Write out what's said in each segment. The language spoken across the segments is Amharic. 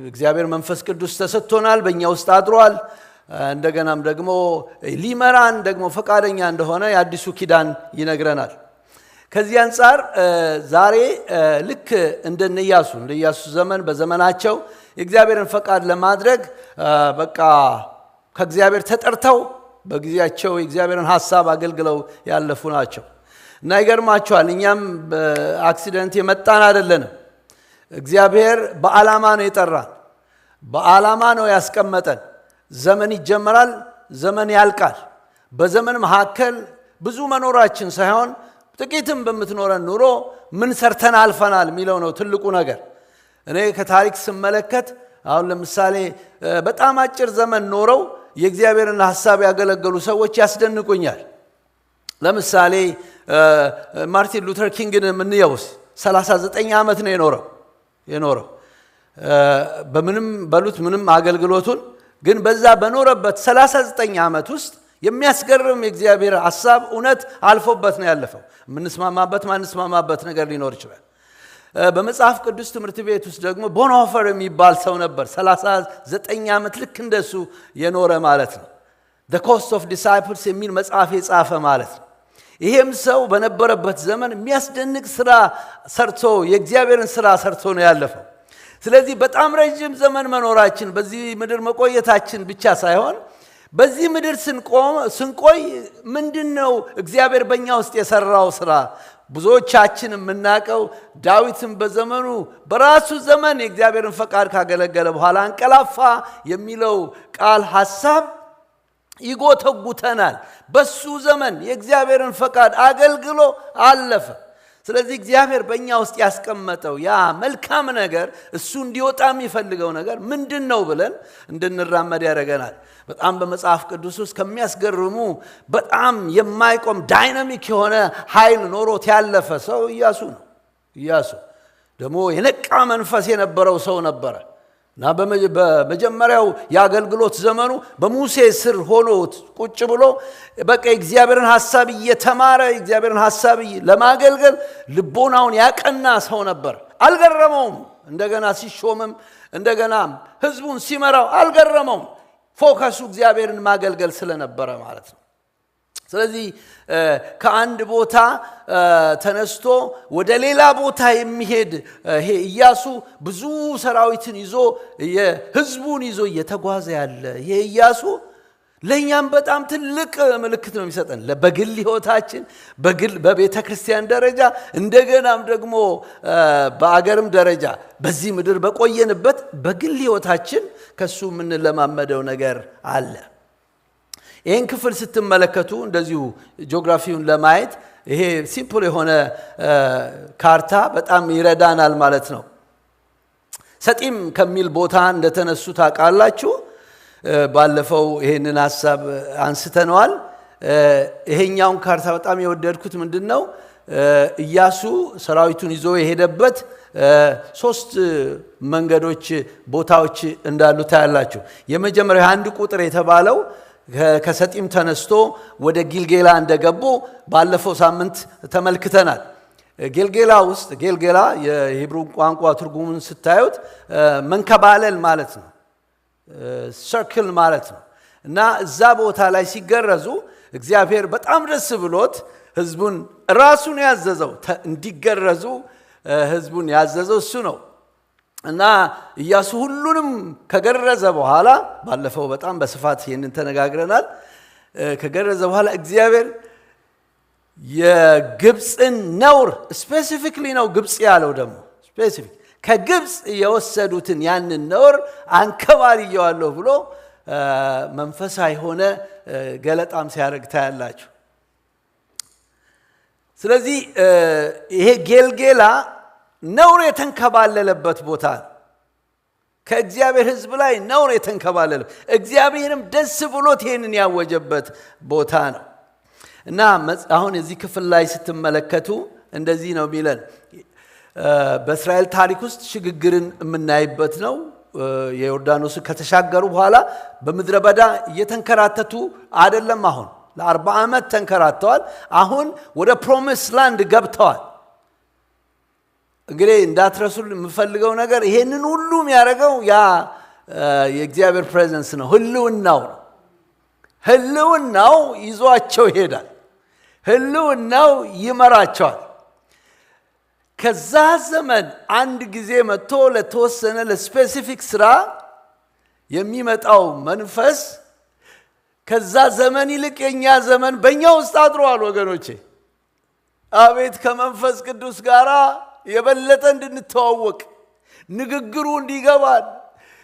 እግዚአብሔር መንፈስ ቅዱስ ተሰጥቶናል፣ በእኛ ውስጥ አድሯል። እንደገናም ደግሞ ሊመራን ደግሞ ፈቃደኛ እንደሆነ የአዲሱ ኪዳን ይነግረናል። ከዚህ አንፃር ዛሬ ልክ እንደ ኢያሱ ዘመን በዘመናቸው የእግዚአብሔርን ፈቃድ ለማድረግ በቃ ከእግዚአብሔር ተጠርተው በጊዜያቸው የእግዚአብሔርን ሐሳብ አገልግለው ያለፉ ናቸው እና ይገርማቸዋል። እኛም በአክሲደንት የመጣን አይደለንም። እግዚአብሔር በዓላማ ነው የጠራን፣ በዓላማ ነው ያስቀመጠን። ዘመን ይጀመራል፣ ዘመን ያልቃል። በዘመን መካከል ብዙ መኖራችን ሳይሆን ጥቂትም በምትኖረን ኑሮ ምን ሰርተን አልፈናል የሚለው ነው ትልቁ ነገር። እኔ ከታሪክ ስመለከት አሁን ለምሳሌ በጣም አጭር ዘመን ኖረው የእግዚአብሔርን ሐሳብ ያገለገሉ ሰዎች ያስደንቁኛል። ለምሳሌ ማርቲን ሉተር ኪንግን የምንየውስ 39 ዓመት ነው የኖረው በምንም በሉት ምንም አገልግሎቱን ግን በዛ በኖረበት 39 ዓመት ውስጥ የሚያስገርም የእግዚአብሔር ሐሳብ እውነት አልፎበት ነው ያለፈው። ምንስማማበት ማንስማማበት ነገር ሊኖር ይችላል። በመጽሐፍ ቅዱስ ትምህርት ቤት ውስጥ ደግሞ ቦንሆፈር የሚባል ሰው ነበር። 39 ዓመት ልክ እንደሱ የኖረ ማለት ነው። The Cost of Disciples የሚል መጽሐፍ የጻፈ ማለት ነው። ይሄም ሰው በነበረበት ዘመን የሚያስደንቅ ስራ ሰርቶ የእግዚአብሔርን ስራ ሰርቶ ነው ያለፈው። ስለዚህ በጣም ረጅም ዘመን መኖራችን በዚህ ምድር መቆየታችን ብቻ ሳይሆን በዚህ ምድር ስንቆይ ምንድነው እግዚአብሔር በእኛ ውስጥ የሰራው ስራ? ብዙዎቻችን የምናውቀው ዳዊትም በዘመኑ በራሱ ዘመን የእግዚአብሔርን ፈቃድ ካገለገለ በኋላ አንቀላፋ የሚለው ቃል ሐሳብ ይጎተጉተናል። በሱ ዘመን የእግዚአብሔርን ፈቃድ አገልግሎ አለፈ። ስለዚህ እግዚአብሔር በእኛ ውስጥ ያስቀመጠው ያ መልካም ነገር እሱ እንዲወጣ የሚፈልገው ነገር ምንድነው ብለን እንድንራመድ ያደርገናል። በጣም በመጽሐፍ ቅዱስ ውስጥ ከሚያስገርሙ በጣም የማይቆም ዳይናሚክ የሆነ ኃይል ኖሮት ያለፈ ሰው ኢያሱ ነው። ኢያሱ ደግሞ የነቃ መንፈስ የነበረው ሰው ነበረ እና በመጀመሪያው የአገልግሎት ዘመኑ በሙሴ ስር ሆኖ ቁጭ ብሎ በቃ እግዚአብሔርን ሐሳብ እየተማረ እግዚአብሔርን ሐሳብ ለማገልገል ልቦናውን ያቀና ሰው ነበር። አልገረመውም። እንደገና ሲሾምም እንደገና ህዝቡን ሲመራው አልገረመውም። ፎከሱ እግዚአብሔርን ማገልገል ስለነበረ ማለት ነው። ስለዚህ ከአንድ ቦታ ተነስቶ ወደ ሌላ ቦታ የሚሄድ ይሄ ኢያሱ ብዙ ሰራዊትን ይዞ የህዝቡን ይዞ እየተጓዘ ያለ ይሄ ኢያሱ ለኛም በጣም ትልቅ ምልክት ነው የሚሰጠን በግል ህይወታችን በቤተ ክርስቲያን ደረጃ እንደገናም ደግሞ በአገርም ደረጃ በዚህ ምድር በቆየንበት በግል ህይወታችን ከሱ ምን ለማመደው ነገር አለ። ይሄን ክፍል ስትመለከቱ እንደዚሁ ጂኦግራፊውን ለማየት ይሄ ሲምፕል የሆነ ካርታ በጣም ይረዳናል ማለት ነው። ሰጢም ከሚል ቦታ እንደተነሱ ታውቃላችሁ። ባለፈው ይሄንን ሐሳብ አንስተነዋል። ይሄኛውን ካርታ በጣም የወደድኩት ምንድነው ኢያሱ ሰራዊቱን ይዞ የሄደበት 3 መንገዶች ቦታዎች እንዳሉ ታያላችሁ። የመጀመሪያው አንድ ቁጥር የተባለው ከሰጢም ተነስቶ ወደ ጊልጌላ እንደገቡ ባለፈው ሳምንት ተመልክተናል። ጊልጌላ የሂብሩ ቋንቋ ትርጉሙን ስታዩት መንከባለል ማለት ነው፣ ሰርክል ማለት ነው። እና እዛ ቦታ ላይ ሲገረዙ እግዚአብሔር በጣም ደስ ብሎት ህዝቡን ራሱን ያዘዘው እንዲገረዙ ህዝቡን ያዘዘው እሱ ነው። እና ኢያሱ ሁሉንም ከገረዘ በኋላ ባለፈው በጣም በስፋት ይሄንን ተነጋግረናል። ከገረዘ በኋላ እግዚአብሔር የግብፅን ነውር ስፔሲፊክሊ ነው ግብፅ ያለው ደግሞ ስፔሲፊክ ከግብፅ የወሰዱትን ያንን ነውር አንከባልየዋለሁ ብሎ መንፈሳዊ ሆነ ገለጣም ሲያደርግ ታያላችሁ። ስለዚህ ይሄ ጊልጌላ ነውር የተንከባለለበት ቦታ ከእግዚአብሔር ህዝብ ላይ ነውር የተንከባለለ እግዚአብሔርም ደስ ብሎት ይሄንን ያወጀበት ቦታ ነው። እና አሁን እዚህ ክፍል ላይ ስትመለከቱ እንደዚህ ነው የሚለን በእስራኤል ታሪክ ውስጥ ሽግግርን የምናይበት ነው። የዮርዳኖስ ከተሻገሩ በኋላ በምድረ በዳ እየተንከራተቱ አይደለም። አሁን ለ40 ዓመት ተንከራተዋል። አሁን ወደ ፕሮሚስ ላንድ ገብተዋል። እንግዲህ እንዳትረሱ የምፈልገው ነገር ይሄንን ሁሉ የሚያደርገው ያ የእግዚአብሔር ፕሬዘንስ ነው፣ ህልውናው ነው። ህልውናው ይዟቸው ይሄዳል። ህልውናው ይመራቸዋል። ከዛ ዘመን አንድ ጊዜ መጥቶ ለተወሰነ ለስፔሲፊክ ስራ የሚመጣው መንፈስ ከዛ ዘመን ይልቅ የኛ ዘመን በእኛ ውስጥ አድሯል። ወገኖቼ አቤት ከመንፈስ ቅዱስ ጋር የበለጠ እንድንተዋወቅ፣ ንግግሩ እንዲገባን፣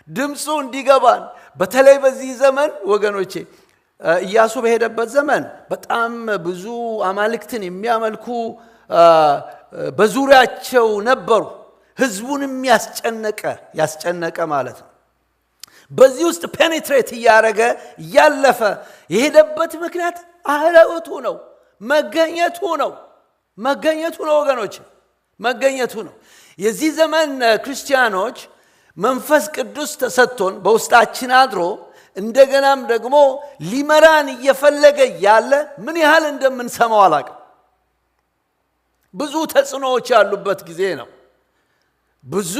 ድምፁ እንዲገባን። በተለይ በዚህ ዘመን ወገኖቼ ኢያሱ በሄደበት ዘመን በጣም ብዙ አማልክትን የሚያመልኩ በዙሪያቸው ነበሩ። ህዝቡንም ያስጨነቀ ማለት ነው። በዚህ ውስጥ ፔኔትሬት እያደረገ እያለፈ የሄደበት ምክንያት አህለውቱ ነው፣ መገኘቱ ነው ወገኖች፣ መገኘቱ ነው። የዚህ ዘመን ክርስቲያኖች መንፈስ ቅዱስ ተሰጥቶን በውስጣችን አድሮ እንደገናም ደግሞ ሊመራን እየፈለገ ያለ ምን ያህል እንደምንሰማው አላውቅም። ብዙ ተጽዕኖዎች ያሉበት ጊዜ ነው። ብዙ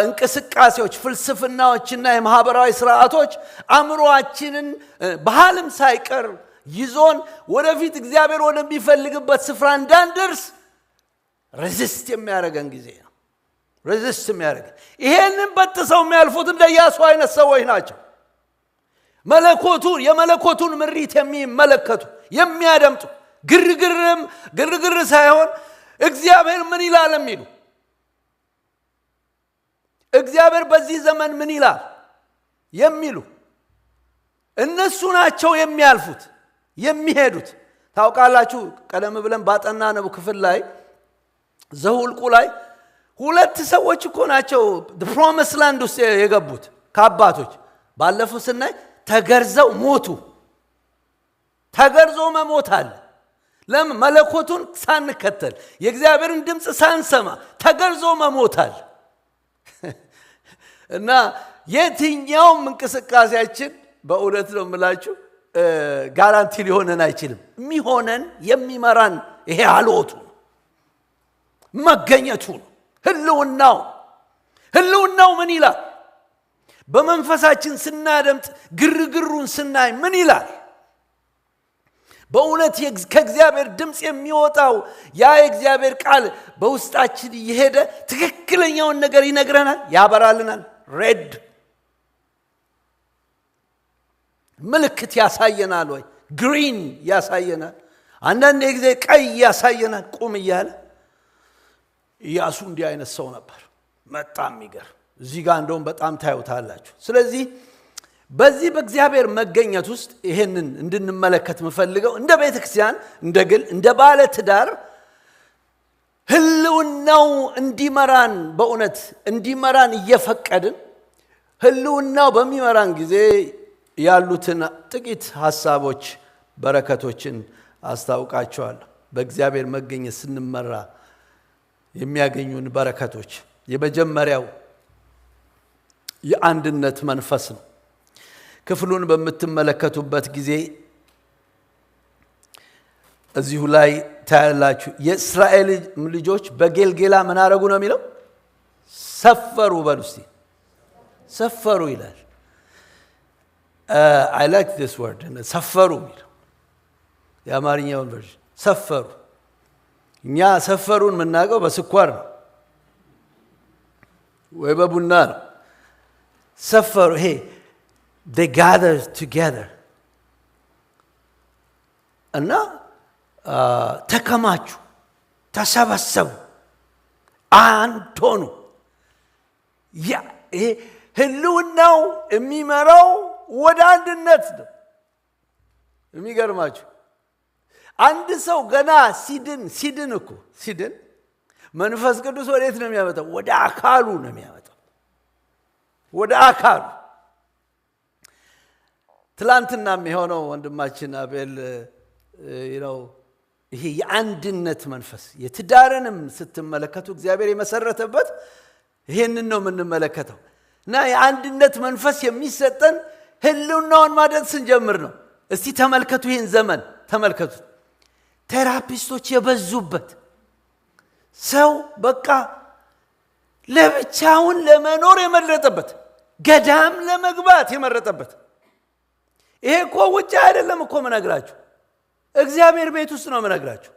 እንቅስቃሴዎች፣ ፍልስፍናዎችና የማህበራዊ ስርዓቶች አእምሮአችንን ባህልም ሳይቀር ይዞን ወደፊት እግዚአብሔር ወደሚፈልግበት ስፍራ እንዳንደርስ ሬዚስት የሚያደርገን ጊዜ ነው። ሬዚስት የሚያደርገን ይሄንን በጥሰው የሚያልፉት እንደ ኢያሱ አይነት ሰዎች ናቸው። የመለኮቱን ምሪት የሚመለከቱ የሚያደምጡ፣ ግርግር ሳይሆን እግዚአብሔር ምን ይላል የሚሉ፣ እግዚአብሔር በዚህ ዘመን ምን ይላል የሚሉ እነሱ ናቸው የሚያልፉት የሚሄዱት። ታውቃላችሁ ቀደም ብለን ባጠናነው ክፍል ላይ ዘኍልቍ ላይ 2 ሰዎች እኮ ናቸው ፕሮሚስ ላንድ ውስጥ የገቡት ከአባቶች። ባለፈው ስናይ ተገርዘው ሞቱ። ተገርዞ መሞት አለ። ለምን? መለኮቱን ሳንከተል የእግዚአብሔርን ድምፅ ሳንሰማ ተገርዞ መሞት አለ። እና የትኛውም እንቅስቃሴያችን በእውነት ነው የምላችሁ ጋራንቲ ሊሆነን አይችልም። የሚሆነን የሚመራን ይሄ አልወቱ መገኘቱ ነው። ህልውናው ምን ይላል? በመንፈሳችን ስናደምጥ ግርግሩን ስናይ ምን ይላል? በእውነት ከእግዚአብሔር ድምፅ የሚወጣው ያ የእግዚአብሔር ቃል በውስጣችን እየሄደ ትክክለኛውን ነገር ይነግረናል፣ ያበራልናል። ሬድ ምልክት ያሳየናል ወይ ግሪን ያሳየናል። አንዳንድ ጊዜ ቀይ ያሳየናል ቁም እያለ። ኢያሱ እንዲህ አይነት ሰው ነበር። በጣም የሚገርም እዚህ ጋር እንደውም በጣም ታዩታላችሁ። ስለዚህ በዚህ በእግዚአብሔር መገኘት ውስጥ ይሄንን እንድንመለከት የምፈልገው እንደ ቤተክርስቲያን፣ እንደ ግል፣ እንደ ባለ ትዳር ህልውናው እንዲመራን በእውነት እንዲመራን እየፈቀድን ህልውናው በሚመራን ጊዜ ያሉትን ጥቂት ሐሳቦች በረከቶችን አስታውቃቸዋለሁ። በእግዚአብሔር መገኘት ስንመራ የሚያገኙን በረከቶች የመጀመሪያው የአንድነት መንፈስ ነው። ክፍሉን በምትመለከቱበት ጊዜ እዚሁ ላይ ታያላችሁ። የእስራኤል ልጆች በጌልጌላ ምን አረጉ ነው የሚለው? ሰፈሩ። በሉ እስቲ ሰፈሩ ይላል። I like this word ሰፈሩ የሚለው የአማርኛውን ቨርዥን ሰፈሩ። እኛ ሰፈሩን የምናውቀው በስኳር ነው ወይ በቡና ነው። ሰፈሩ ይሄ they gathered together እና ተከማቹ፣ ተሰበሰቡ፣ አንድ ሆኑ። ይሄ ህልውናው የሚመራው ወደ አንድነት ነው። የሚገርማችሁ አንድ ሰው ገና ሲድን መንፈስ ቅዱስ ወዴት ነው የሚያመጣው? ወደ አካሉ ነው የሚያመጣው። ወደ አካሉ ትላንትና የሚሆነው ወንድማችን አቤል ይሄ የአንድነት መንፈስ የትዳርንም ስትመለከቱ እግዚአብሔር የመሰረተበት ይሄንን ነው የምንመለከተው። እና የአንድነት መንፈስ የሚሰጠን ህልውናውን ማደግ ስንጀምር ነው። እስቲ ተመልከቱ፣ ይህን ዘመን ተመልከቱ። ቴራፒስቶች የበዙበት ሰው በቃ ለብቻውን ለመኖር የመረጠበት ገዳም ለመግባት የመረጠበት ይሄ እኮ ውጭ አይደለም እኮ መነግራችሁ እግዚአብሔር ቤት ውስጥ ነው መነግራችሁ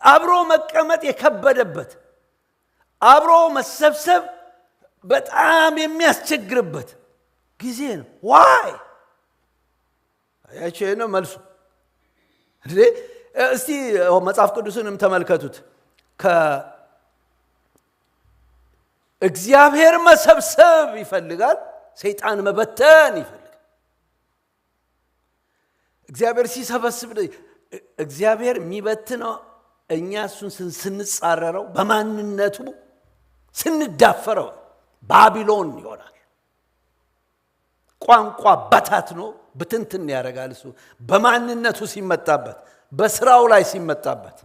አብሮ መቀመጥ የከበደበት አብሮ መሰብሰብ በጣም የሚያስቸግርበት ጊዜ ነው ዋይ ያቺ ነው መልሱ እስቲ መጽሐፍ ቅዱስንም ተመልከቱት እግዚአብሔር መሰብሰብ ይፈልጋል ሰይጣን መበተን ይፈልጋል እግዚአብሔር ሲሰበስብ እግዚአብሔር የሚበትነው እኛ እሱን ስንጻረረው በማንነቱ ስንዳፈረው ባቢሎን ይሆናል ቋንቋ በታትኖ ብትንትን ያደርጋል እሱ በማንነቱ ሲመጣበት በስራው ላይ ሲመጣበት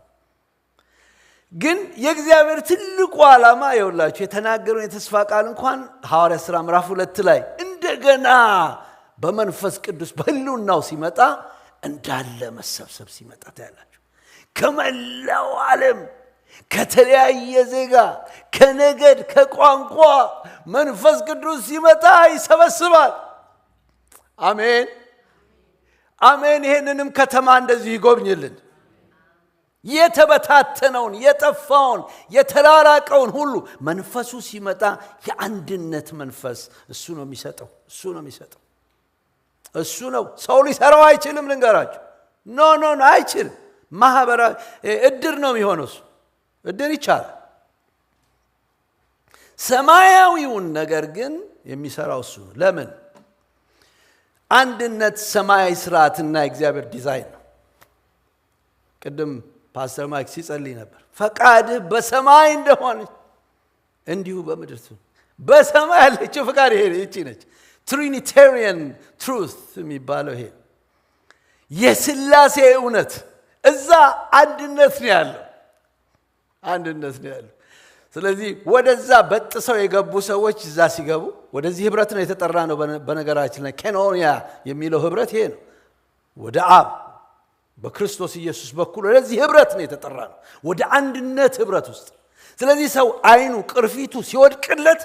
ግን የእግዚአብሔር ትልቁ ዓላማ ይውላችሁ የተናገረው የተስፋ ቃል እንኳን ሐዋርያ ሥራ ምዕራፍ 2 ላይ እንደገና በመንፈስ ቅዱስ በህልውናው ሲመጣ እንዳለ መሰብሰብ ሲመጣ ታያላችሁ ከመላው ዓለም ከተለያየ ዜጋ ከነገድ ከቋንቋ መንፈስ ቅዱስ ሲመጣ ይሰበስባል አሜን አሜን ይሄንንም ከተማ እንደዚህ ይጎብኝልን የተበታተነውን የጠፋውን የተራራቀውን ሁሉ መንፈሱ ሲመጣ የአንድነት መንፈስ እሱ ነው የሚሰጠው እሱ ነው ሰው ሊሰራው አይችልም ልንገራችሁ ኖ አይችልም ማህበራዊ እድር ነው የሚሆነው እሱ እድር ይቻላል ሰማያዊውን ነገር ግን የሚሰራው እሱ ነው ለምን አንድነት ሰማያዊ ስርዓትና እግዚአብሔር ዲዛይን ነው ቅድም ፓስተር ማይክ ሲጸልይ ነበር ፈቃድህ በሰማይ እንደሆነ እንዲሁ በምድር በሰማይ ያለችው ፈቃድ ይሄ ነች ትሪኒቴሪያን ትሩዝ የሚባለው ይሄ የሥላሴ እውነት እዛ አንድነት ነው ያለው ስለዚህ ወደዛ በጥሰው የገቡ ሰዎች እዛ ሲገቡ ወደዚህ ህብረት ነው የተጠራ ነው በነገራችን ላይ ኬኖኒያ የሚለው ህብረት ይሄ ነው ወደ አብ በክርስቶስ ኢየሱስ በኩል ወደዚህ ህብረት ነው የተጠራ ነው ወደ አንድነት ህብረት ውስጥ ስለዚህ ሰው አይኑ ቅርፊቱ ሲወድቅለት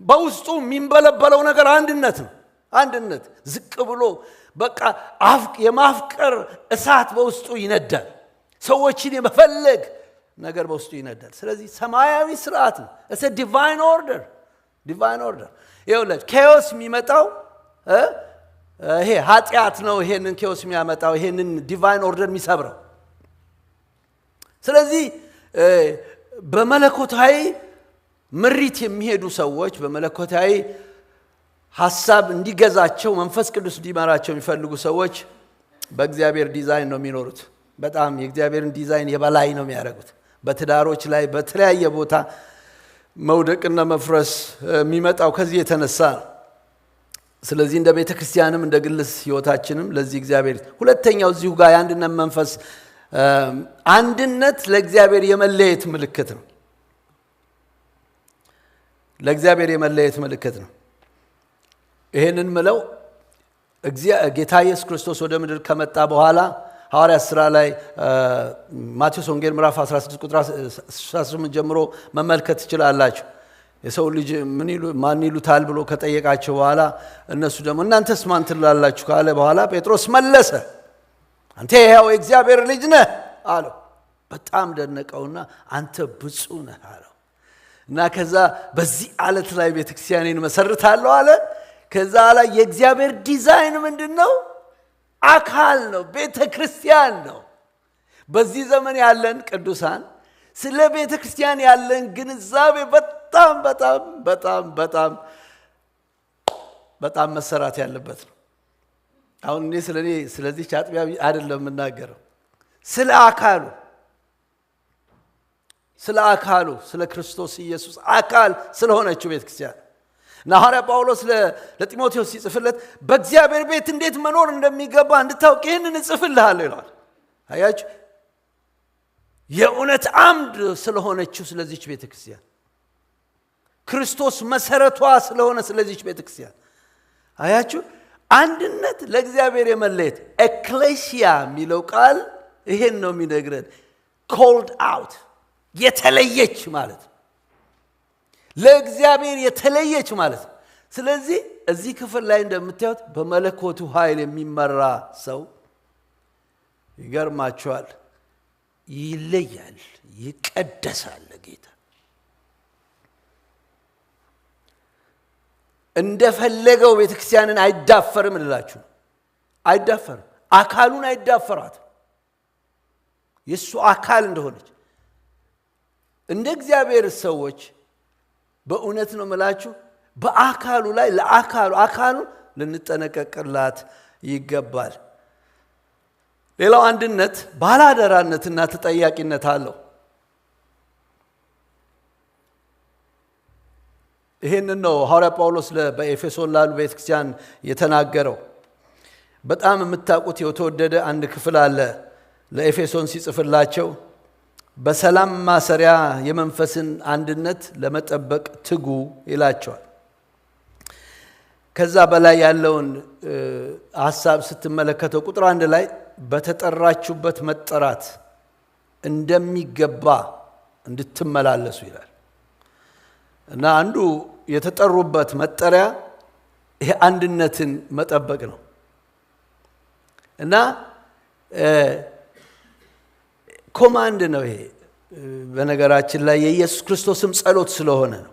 በውስጡ የሚንበለበለው ነገር አንድነት ዝቅ ብሎ በቃ የማፍቀር እሳት በውስጡ ይነዳል ሰዎችን የመፈለግ ነገር በውስጡ ይነዳል ስለዚህ ሰማያዊ ስርዓት ነው it's a divine order ይኸውላችሁ ኬዎስ የሚመጣው ይሄ ኃጢአት ነው ይሄንን ኬዎስ የሚያመጣው ይሄንን ዲቫይን ኦርደር የሚሰብረው ስለዚህ በመለኮታዊ ምሪት የሚሄዱ ሰዎች በመለኮታዊ ሐሳብ እንዲገዛቸው መንፈስ ቅዱስ እንዲመራቸው የሚፈልጉ ሰዎች በእግዚአብሔር ዲዛይን ነው የሚኖሩት በጣም የእግዚአብሔርን ዲዛይን የበላይ ነው የሚያደርጉት በትዳሮች ላይ በተለያየ ቦታ መውደቅና መፍረስ የሚመጣው ከዚህ የተነሳ ነው ስለዚህ እንደ ቤተ ክርስቲያንም እንደ ግልስ ህይወታችንም ለዚህ እግዚአብሔር ሁለተኛው እዚሁ ጋር የአንድነት መንፈስ አንድነት ለእግዚአብሔር የመለየት ምልክት ነው ይሄንን ምለው ጌታ ኢየሱስ ክርስቶስ ወደ ምድር ከመጣ በኋላ ሐዋርያት ሥራ ላይ ማቴዎስ ወንጌል ምዕራፍ 16 ቁጥር 18 ጀምሮ መመልከት ትችላላችሁ የሰው ልጅ ማን ይሉታል ብሎ ከጠየቃቸው በኋላ እነሱ ደግሞ እናንተስ ማን ትላላችሁ ካለ በኋላ ጴጥሮስ መለሰ አንተ ያው የእግዚአብሔር ልጅ ነህ አለው በጣም ደነቀውና አንተ ብፁዕ ነህ አለው እና ከዛ በዚህ ዓለት ላይ ቤተክርስቲያንን መሰርታለሁ አለ ከዛ ላይ የእግዚአብሔር ዲዛይን ምንድነው አካል ነው ቤተክርስቲያን ነው በዚህ ዘመን ያለን ቅዱሳን ስለ ቤተክርስቲያን ያለን ግንዛቤ በጣም መሰራት ያለበት ነው አሁን እኔ ስለዚህ አጥቢያ አይደለም የምናገረው ስለ አካሉ ስለ ክርስቶስ ኢየሱስ አካል ስለሆነችው ቤተክርስቲያን ሐዋርያ ጳውሎስ ለጢሞቴዎስ ሲጽፍለት በእግዚአብሔር ቤት እንዴት መኖር እንደሚገባ እንድታውቅ ይህንን እጽፍልሃለሁ ይላል አያችሁ የእውነት አምድ ስለሆነችው ስለዚህች ቤተክርስቲያን ክርስቶስ መሰረቷ ስለሆነ ስለዚህች ቤተክርስቲያን አያችሁ አንድነት ለእግዚአብሔር የመለየት ኤክሌሲያ የሚለው ቃል ይሄን ነው የሚነግረን called out የተለየች ማለት ለእግዚአብሔር የተለየች ማለት ነው። ስለዚህ እዚህ ክፍል ላይ እንደምታዩት በመለኮቱ ኃይል የሚመራ ሰው ይገርማቸዋል፣ ይለያል፣ ይቀደሳል። ጌታ እንደፈለገው ቤተክርስቲያንን አይዳፈርም ልላችሁ፣ አይዳፈርም። አካሉን አይዳፈራትም። የእሱ አካል እንደሆነች እንደ እግዚአብሔር ሰዎች በእውነት ነው ምላችሁ፣ በአካሉ ላይ አካሉን ልንጠነቀቅላት ይገባል። ሌላው አንድነት ባላደራነትና ተጠያቂነት አለው። ይሄንን ነው ሐዋርያ ጳውሎስ በኤፌሶን ላሉ ቤተክርስቲያን የተናገረው። በጣም የምታውቁት የተወደደ አንድ ክፍል አለ። ለኤፌሶን ሲጽፍላቸው በሰላም ማሰሪያ የመንፈስን አንድነት ለመጠበቅ ትጉ ይላቸዋል። ከዛ በላይ ያለውን ሐሳብ ስትመለከተው ቁጥር 1 ላይ በተጠራችሁበት መጠራት እንደሚገባ እንድትመላለሱ ይላል። እና አንዱ የተጠሩበት መጠሪያ ይሄ አንድነትን መጠበቅ ነው። እና ኮማንድ ነው ይሄ። በነገራችን ላይ የኢየሱስ ክርስቶስም ጸሎት ስለሆነ ነው።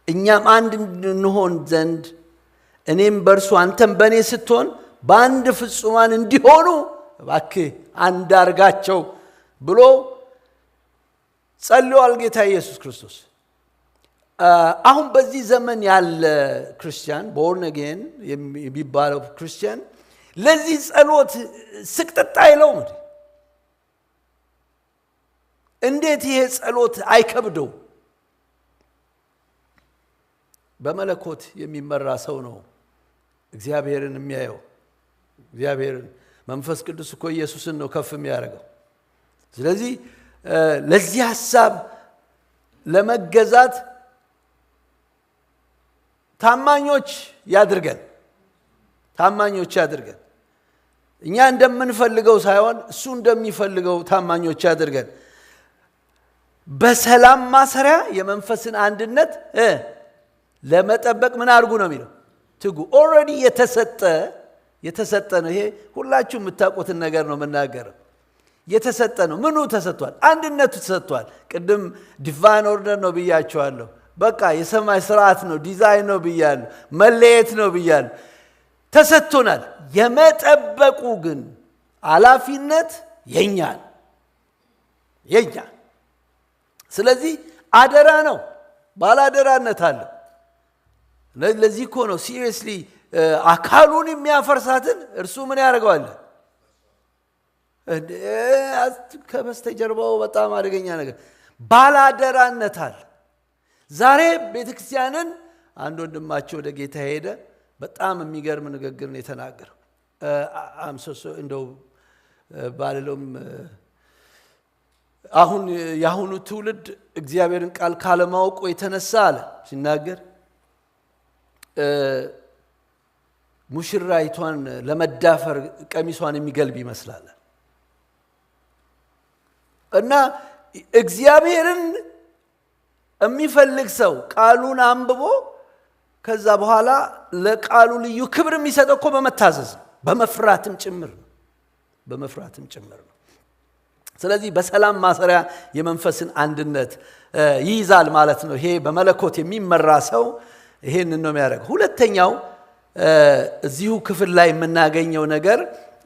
እኛም አንድ እንሆን ዘንድ እኔም በእርሱ አንተም በእኔ ስትሆን በአንድ ፍጹማን እንዲሆኑ እባክህ አንድ አርጋቸው ብሎ ጸልዮአል ጌታ ኢየሱስ ክርስቶስ። አሁን በዚህ ዘመን ያለ ክርስቲያን ቦርን አጌን የሚባለው ክርስቲያን ለዚህ ጸሎት ስቅጥጥ አይለውም። እንዴት ይሄ ጸሎት አይከብደው? በመለኮት የሚመራ ሰው ነው እግዚአብሔርን የሚያየው። እግዚአብሔርን መንፈስ ቅዱስ እኮ ኢየሱስን ነው ከፍ የሚያደርገው። ስለዚህ ለዚህ ሐሳብ ለመገዛት ታማኞች ያድርገን። እኛ እንደምንፈልገው ሳይሆን እሱ እንደሚፈልገው ታማኞች ያድርገን። በሰላም ማሰሪያ የመንፈስን አንድነት ለመጠበቅ ምን አድርጉ ነው የሚለው? ትጉ። ኦልሬዲ የተሰጠ ነው። ይሄ ሁላችሁ የምታውቁትን ነገር ነው የምናገረው። የተሰጠ ነው። ምኑ ተሰጥቷል? አንድነቱ ተሰጥቷል። ቅድም ዲቫይን ኦርደር ነው ብያቸዋለሁ። በቃ የሰማይ ስርዓት ነው፣ ዲዛይን ነው ብያለሁ፣ መለየት ነው ብያለሁ። ተሰጥቶናል። የመጠበቁ ግን ኃላፊነት የኛ። ስለዚህ አደራ ነው፣ ባላደራነት አለ። ለዚህ እኮ ነው ሲሪየስሊ አካሉን የሚያፈርሳትን እርሱ ምን ያደርገዋል? ከበስተጀርባው በጣም አደገኛ ነገር ባላደራነት አለ። ዛሬ ቤተክርስቲያንን አንድ ወንድማቸው ወደ ጌታ ሄደ። በጣም የሚገርም ንግግር ነው የተናገረው። እንደው ባልለውም አሁን የአሁኑ ትውልድ እግዚአብሔርን ቃል ካለማወቁ የተነሳ አለ ሲናገር ሙሽራይቷን ለመዳፈር ቀሚሷን የሚገልብ ይመስላል። እና እግዚአብሔርን የሚፈልግ ሰው ቃሉን አንብቦ ከዛ በኋላ ለቃሉ ልዩ ክብር የሚሰጠው እኮ በመታዘዝ ነው፣ በመፍራትም ጭምር ነው። ስለዚህ በሰላም ማሰሪያ የመንፈስን አንድነት ይይዛል ማለት ነው። ይሄ በመለኮት የሚመራ ሰው ይሄንን ነው የሚያደርገው። ሁለተኛው እዚሁ ክፍል ላይ የምናገኘው ነገር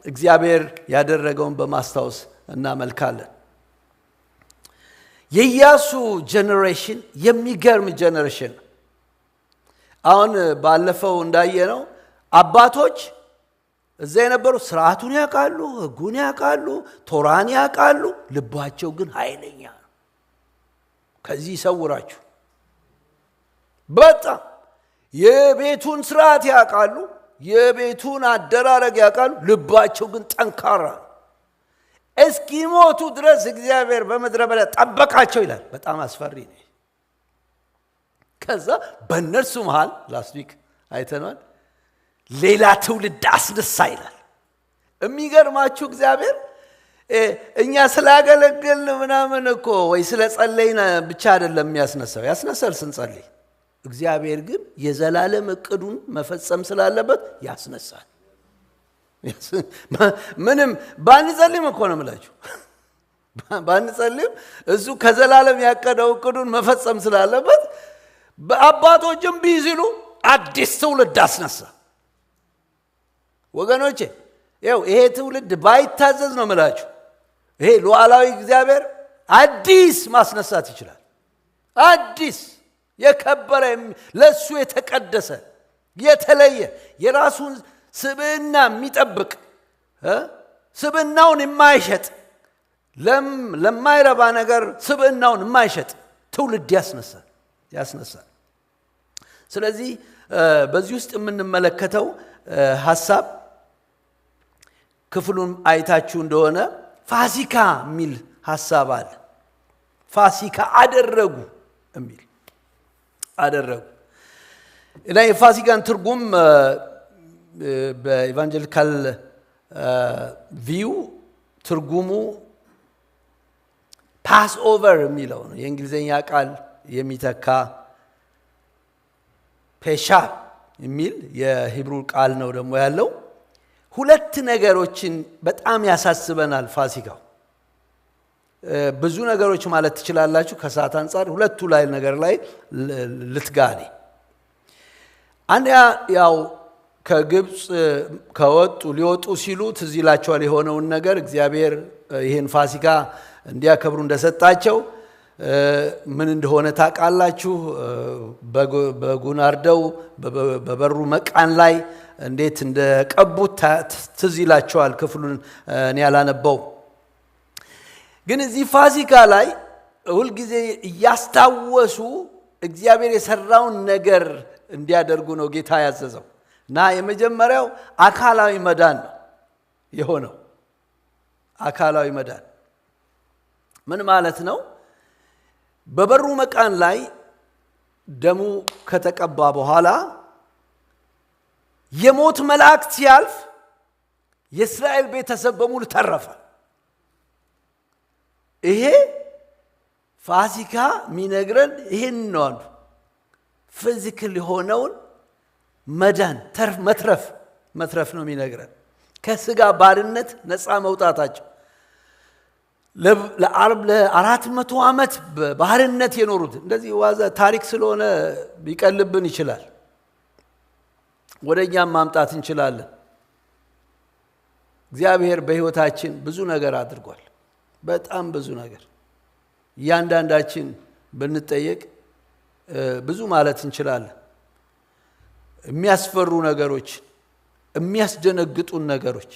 እግዚአብሔር ያደረገውን በማስታወስ እናመልካለን። የኢያሱ ጄኔሬሽን የሚገርም ጄኔሬሽን። አሁን ባለፈው እንዳየነው አባቶች እዛ የነበሩ ስርዓቱን ያውቃሉ፣ ሕጉን ያውቃሉ፣ ቶራን ያውቃሉ። ልባቸው ግን ኃይለኛ ነው። ከዚህ ይሰውራችሁ። በጣም የቤቱን ስርዓት ያውቃሉ፣ የቤቱን አደራረግ ያውቃሉ። ልባቸው ግን ጠንካራ ነው። እስኪሞቱ ድረስ እግዚአብሔር በምድረ በዳ ጠበቃቸው ይላል። በጣም አስፈሪ ነው። ከዛ በእነርሱ መሃል ላስት ዊክ አይተናል፣ ሌላ ትውልድ አስነሳ ይላል። የሚገርማችሁ እግዚአብሔር እኛ ስላገለገልን ምናምን እኮ ወይ ስለ ጸለይን ብቻ አይደለም የሚያስነሳው። ያስነሳል ስንጸልይ፣ እግዚአብሔር ግን የዘላለም እቅዱን መፈጸም ስላለበት ያስነሳል። ምንም ባንጸልይም እኮ ነው የምላችሁ፣ ባንጸልይም እሱ ከዘላለም ያቀደው እቅዱን መፈጸም ስላለበት በአባቶችም ቢይዝሉ አዲስ ትውልድ አስነሳ። ወገኖቼ ይሄ ትውልድ ባይታዘዝ ነው የምላችሁ፣ ይሄ ሉዓላዊ እግዚአብሔር አዲስ ማስነሳት ይችላል። አዲስ የከበረ ለሱ የተቀደሰ የተለየ የራሱን ስብዕና የሚጠብቅ ስብዕናውን የማይሸጥ ለማይረባ ነገር ስብዕናውን የማይሸጥ ትውልድ ያስነሳል። ስለዚህ በዚህ ውስጥ የምንመለከተው ሐሳብ ክፍሉን አይታችሁ እንደሆነ ፋሲካ የሚል ሐሳብ አለ። ፋሲካ አደረጉ የሚል አደረጉ እና የፋሲካን ትርጉም በኢቫንጀሊካል ቪው ትርጉሙ ፓስ ኦቨር የሚለው ነው። የእንግሊዝኛ ቃል የሚተካ ፔሻ የሚል የሂብሩ ቃል ነው ደግሞ ያለው። ሁለት ነገሮችን በጣም ያሳስበናል ፋሲካው። ብዙ ነገሮች ማለት ትችላላችሁ ከሰዓት አንፃር ሁለቱ ላይ ነገር ላይ ልትጋኔ። አንደኛ ያው ከግብፅ ሊወጡ ሲሉ ትዝ ይላቸዋል የሆነውን ነገር እግዚአብሔር ይሄን ፋሲካ እንዲያከብሩ እንደሰጣቸው ምን እንደሆነ ታውቃላችሁ። በጉን አርደው በበሩ መቃን ላይ እንዴት እንደቀቡት ትዝ ይላቸዋል። ክፍሉን እኔ ያላነበው ግን እዚህ ፋሲካ ላይ ሁልጊዜ እያስታወሱ እግዚአብሔር የሰራውን ነገር እንዲያደርጉ ነው ጌታ ያዘዘው እና የመጀመሪያው አካላዊ መዳን ነው የሆነው። አካላዊ መዳን ምን ማለት ነው? በበሩ መቃን ላይ ደሙ ከተቀባ በኋላ የሞት መልአክ ሲያልፍ የእስራኤል ቤተሰብ በሙሉ ተረፈ። ይሄ ፋሲካ የሚነግረን ይሄን ነው። አንዱ ፊዚካል የሆነውን መዳን መትረፍ ነው የሚነግረን። ከስጋ ባርነት ነፃ መውጣታቸው ለ400 ዓመት በባህርነት የኖሩት እንደዚህ ዋዛ ታሪክ ስለሆነ ሊቀልብን ይችላል። ወደኛም ማምጣት እንችላለን። እግዚአብሔር በሕይወታችን ብዙ ነገር አድርጓል። በጣም ብዙ ነገር እያንዳንዳችን ብንጠየቅ ብዙ ማለት እንችላለን። የሚያስፈሩ ነገሮች፣ የሚያስደነግጡን ነገሮች፣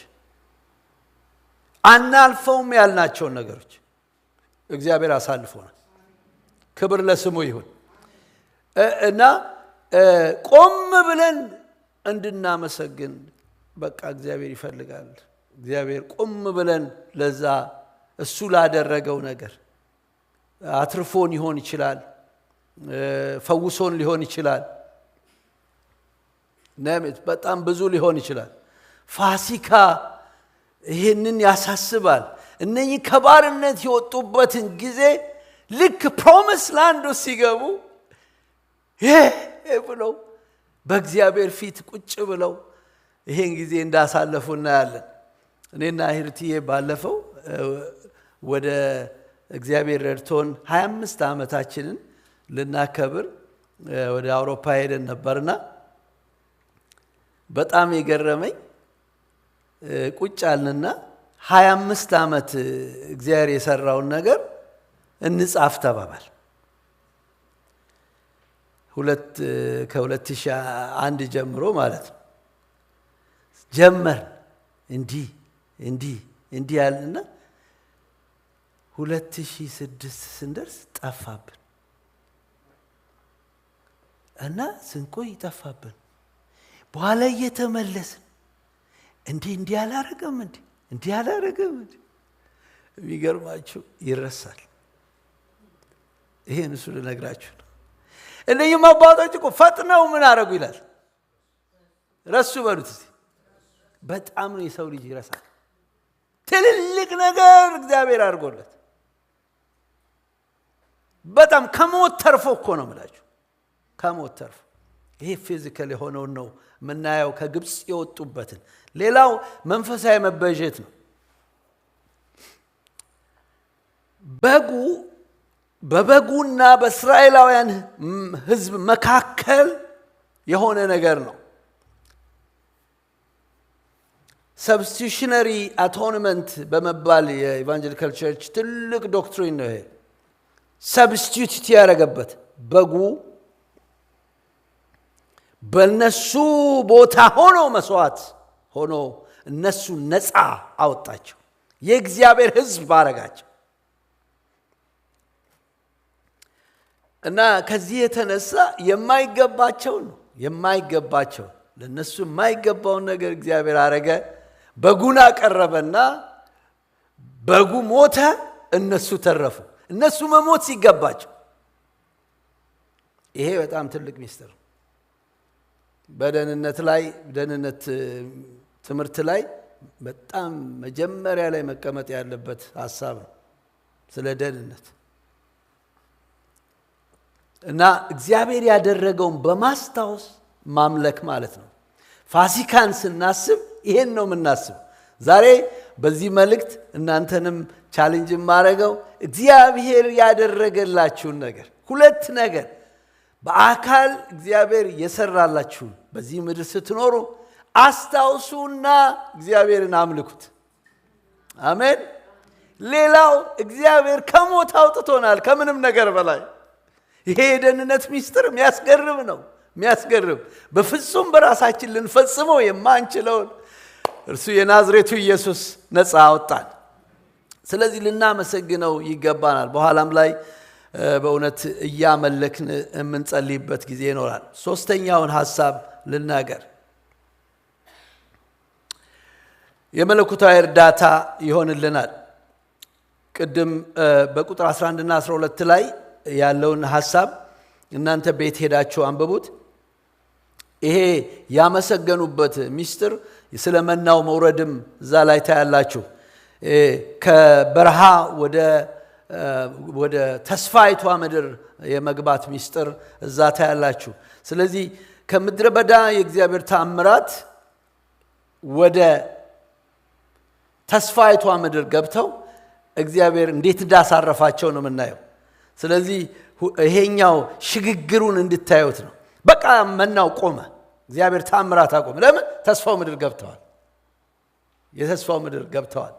አናልፈውም ያልናቸውን ነገሮች እግዚአብሔር አሳልፎናል። ክብር ለስሙ ይሁን እና ቆም ብለን እንድናመሰግን በቃ እግዚአብሔር ይፈልጋል። እግዚአብሔር ቆም ብለን ለዛ እሱ ላደረገው ነገር አትርፎን ሊሆን ይችላል፣ ፈውሶን ሊሆን ይችላል፣ በጣም ብዙ ሊሆን ይችላል። ፋሲካ ይህንን ያሳስባል። እነኚህ ከባርነት የወጡበትን ጊዜ ልክ ፕሮሚስ ላንድ ሲገቡ ብለው በእግዚአብሔር ፊት ቁጭ ብለው ይሄን ጊዜ እንዳሳለፉ እናያለን። እኔና ሂርትዬ ባለፈው ወደ እግዚአብሔር ረድቶን 25 ዓመታችንን ልናከብር ወደ አውሮፓ ሄደን ነበርና በጣም የገረመኝ ቁጭ አልንና 25 ዓመት እግዚአብሔር የሰራውን ነገር እንጻፍ ተባባል። ከ2001 ጀምሮ ማለት ነው ጀመር እንዲህ ያልና 2006 ስንደርስ ጠፋብን እና ስንቆይ ጠፋብን። በኋላ እየተመለስን እንዲህ አላረገም የሚገርማችሁ ይረሳል። ይሄን እሱ ልነግራችሁ ነው። እነኚህም አባቶች እኮ ፈጥነው ምን አረጉ ይላል ረሱ በሉት። በጣም ነው የሰው ልጅ ይረሳል። ትልልቅ ነገር እግዚአብሔር አድርጎለት በጣም ከሞት ተርፎ እኮ ነው የምላችሁ። ከሞት ተርፎ ይሄ ፊዚካል የሆነው ነው ምናየው ከግብጽ የወጡበትን ሌላው መንፈሳዊ መበጀት ነው በበጉና በእስራኤላውያን ህዝብ መካከል የሆነ ነገር ነው ሰብስቲቱሽነሪ አቶንመንት በመባል የኢቫንጀሊካል ቸርች ትልቅ ዶክትሪን ነው ይሄ ሰብስቲቱት ያደረገበት በጉ በእነሱ ቦታ ሆኖ መስዋዕት ሆኖ እነሱ ነፃ አወጣቸው የእግዚአብሔር ህዝብ አረጋቸው እና ከዚህ የተነሳ የማይገባቸው ለነሱ የማይገባውን ነገር እግዚአብሔር አረገ በጉን አቀረበና በጉ ሞተ እነሱ ተረፉ እነሱ መሞት ሲገባቸው ይሄ በጣም ትልቅ ሚስጥር በደህንነት ትምህርት ላይ በጣም መጀመሪያ ላይ መቀመጥ ያለበት ሐሳብ ነው ስለ ደህንነት እና እግዚአብሔር ያደረገውን በማስታወስ ማምለክ ማለት ነው ፋሲካን ስናስብ ይሄን ነው የምናስብ ዛሬ በዚህ መልእክት እናንተንም ቻሌንጅ ማረጋው እግዚአብሔር ያደረገላችሁን ነገር ሁለት ነገር በአካል እግዚአብሔር የሰራላችሁ በዚህ ምድር ስትኖሩ አስታውሱና እግዚአብሔርን አምልኩት አሜን ሌላው እግዚአብሔር ከሞት አውጥቶናል ከምንም ነገር በላይ ይሄ የደህንነት ሚስጥር የሚያስገርም ነው የሚያስገርም በፍጹም በራሳችን ልንፈጽመው የማንችለውን እርሱ የናዝሬቱ ኢየሱስ ነፃ አወጣን ስለዚህ ልናመሰግነው ይገባናል በኋላም ላይ በእውነት እያመለክን የምንጸልይበት ጊዜ ይኖራል ሶስተኛውን ሐሳብ ልናገር የመለኮታዊ እርዳታ ይሆንልናል ቅድም በቁጥር 11 እና 12 ላይ ያለውን ሐሳብ እናንተ ቤት ሄዳችሁ አንብቡት ይሄ ያመሰገኑበት ሚስጥር ስለመናው መውረድም እዛ ላይ ታያላችሁ ከበረሃ ወደ ተስፋይቷ ምድር የመግባት ሚስጥር እዛ ታያላችሁ ስለዚህ ከምድረ በዳ የእግዚአብሔር ተአምራት ወደ ተስፋይቷ ምድር ገብተው እግዚአብሔር እንዴት እንዳሳረፋቸው ነው የምናየው ስለዚህ ይሄኛው ሽግግሩን እንድታዩት ነው በቃ መናው ቆመ እግዚአብሔር ተአምራት አቆመ ለምን ተስፋው ምድር ገብተዋል የተስፋው ምድር ገብተዋል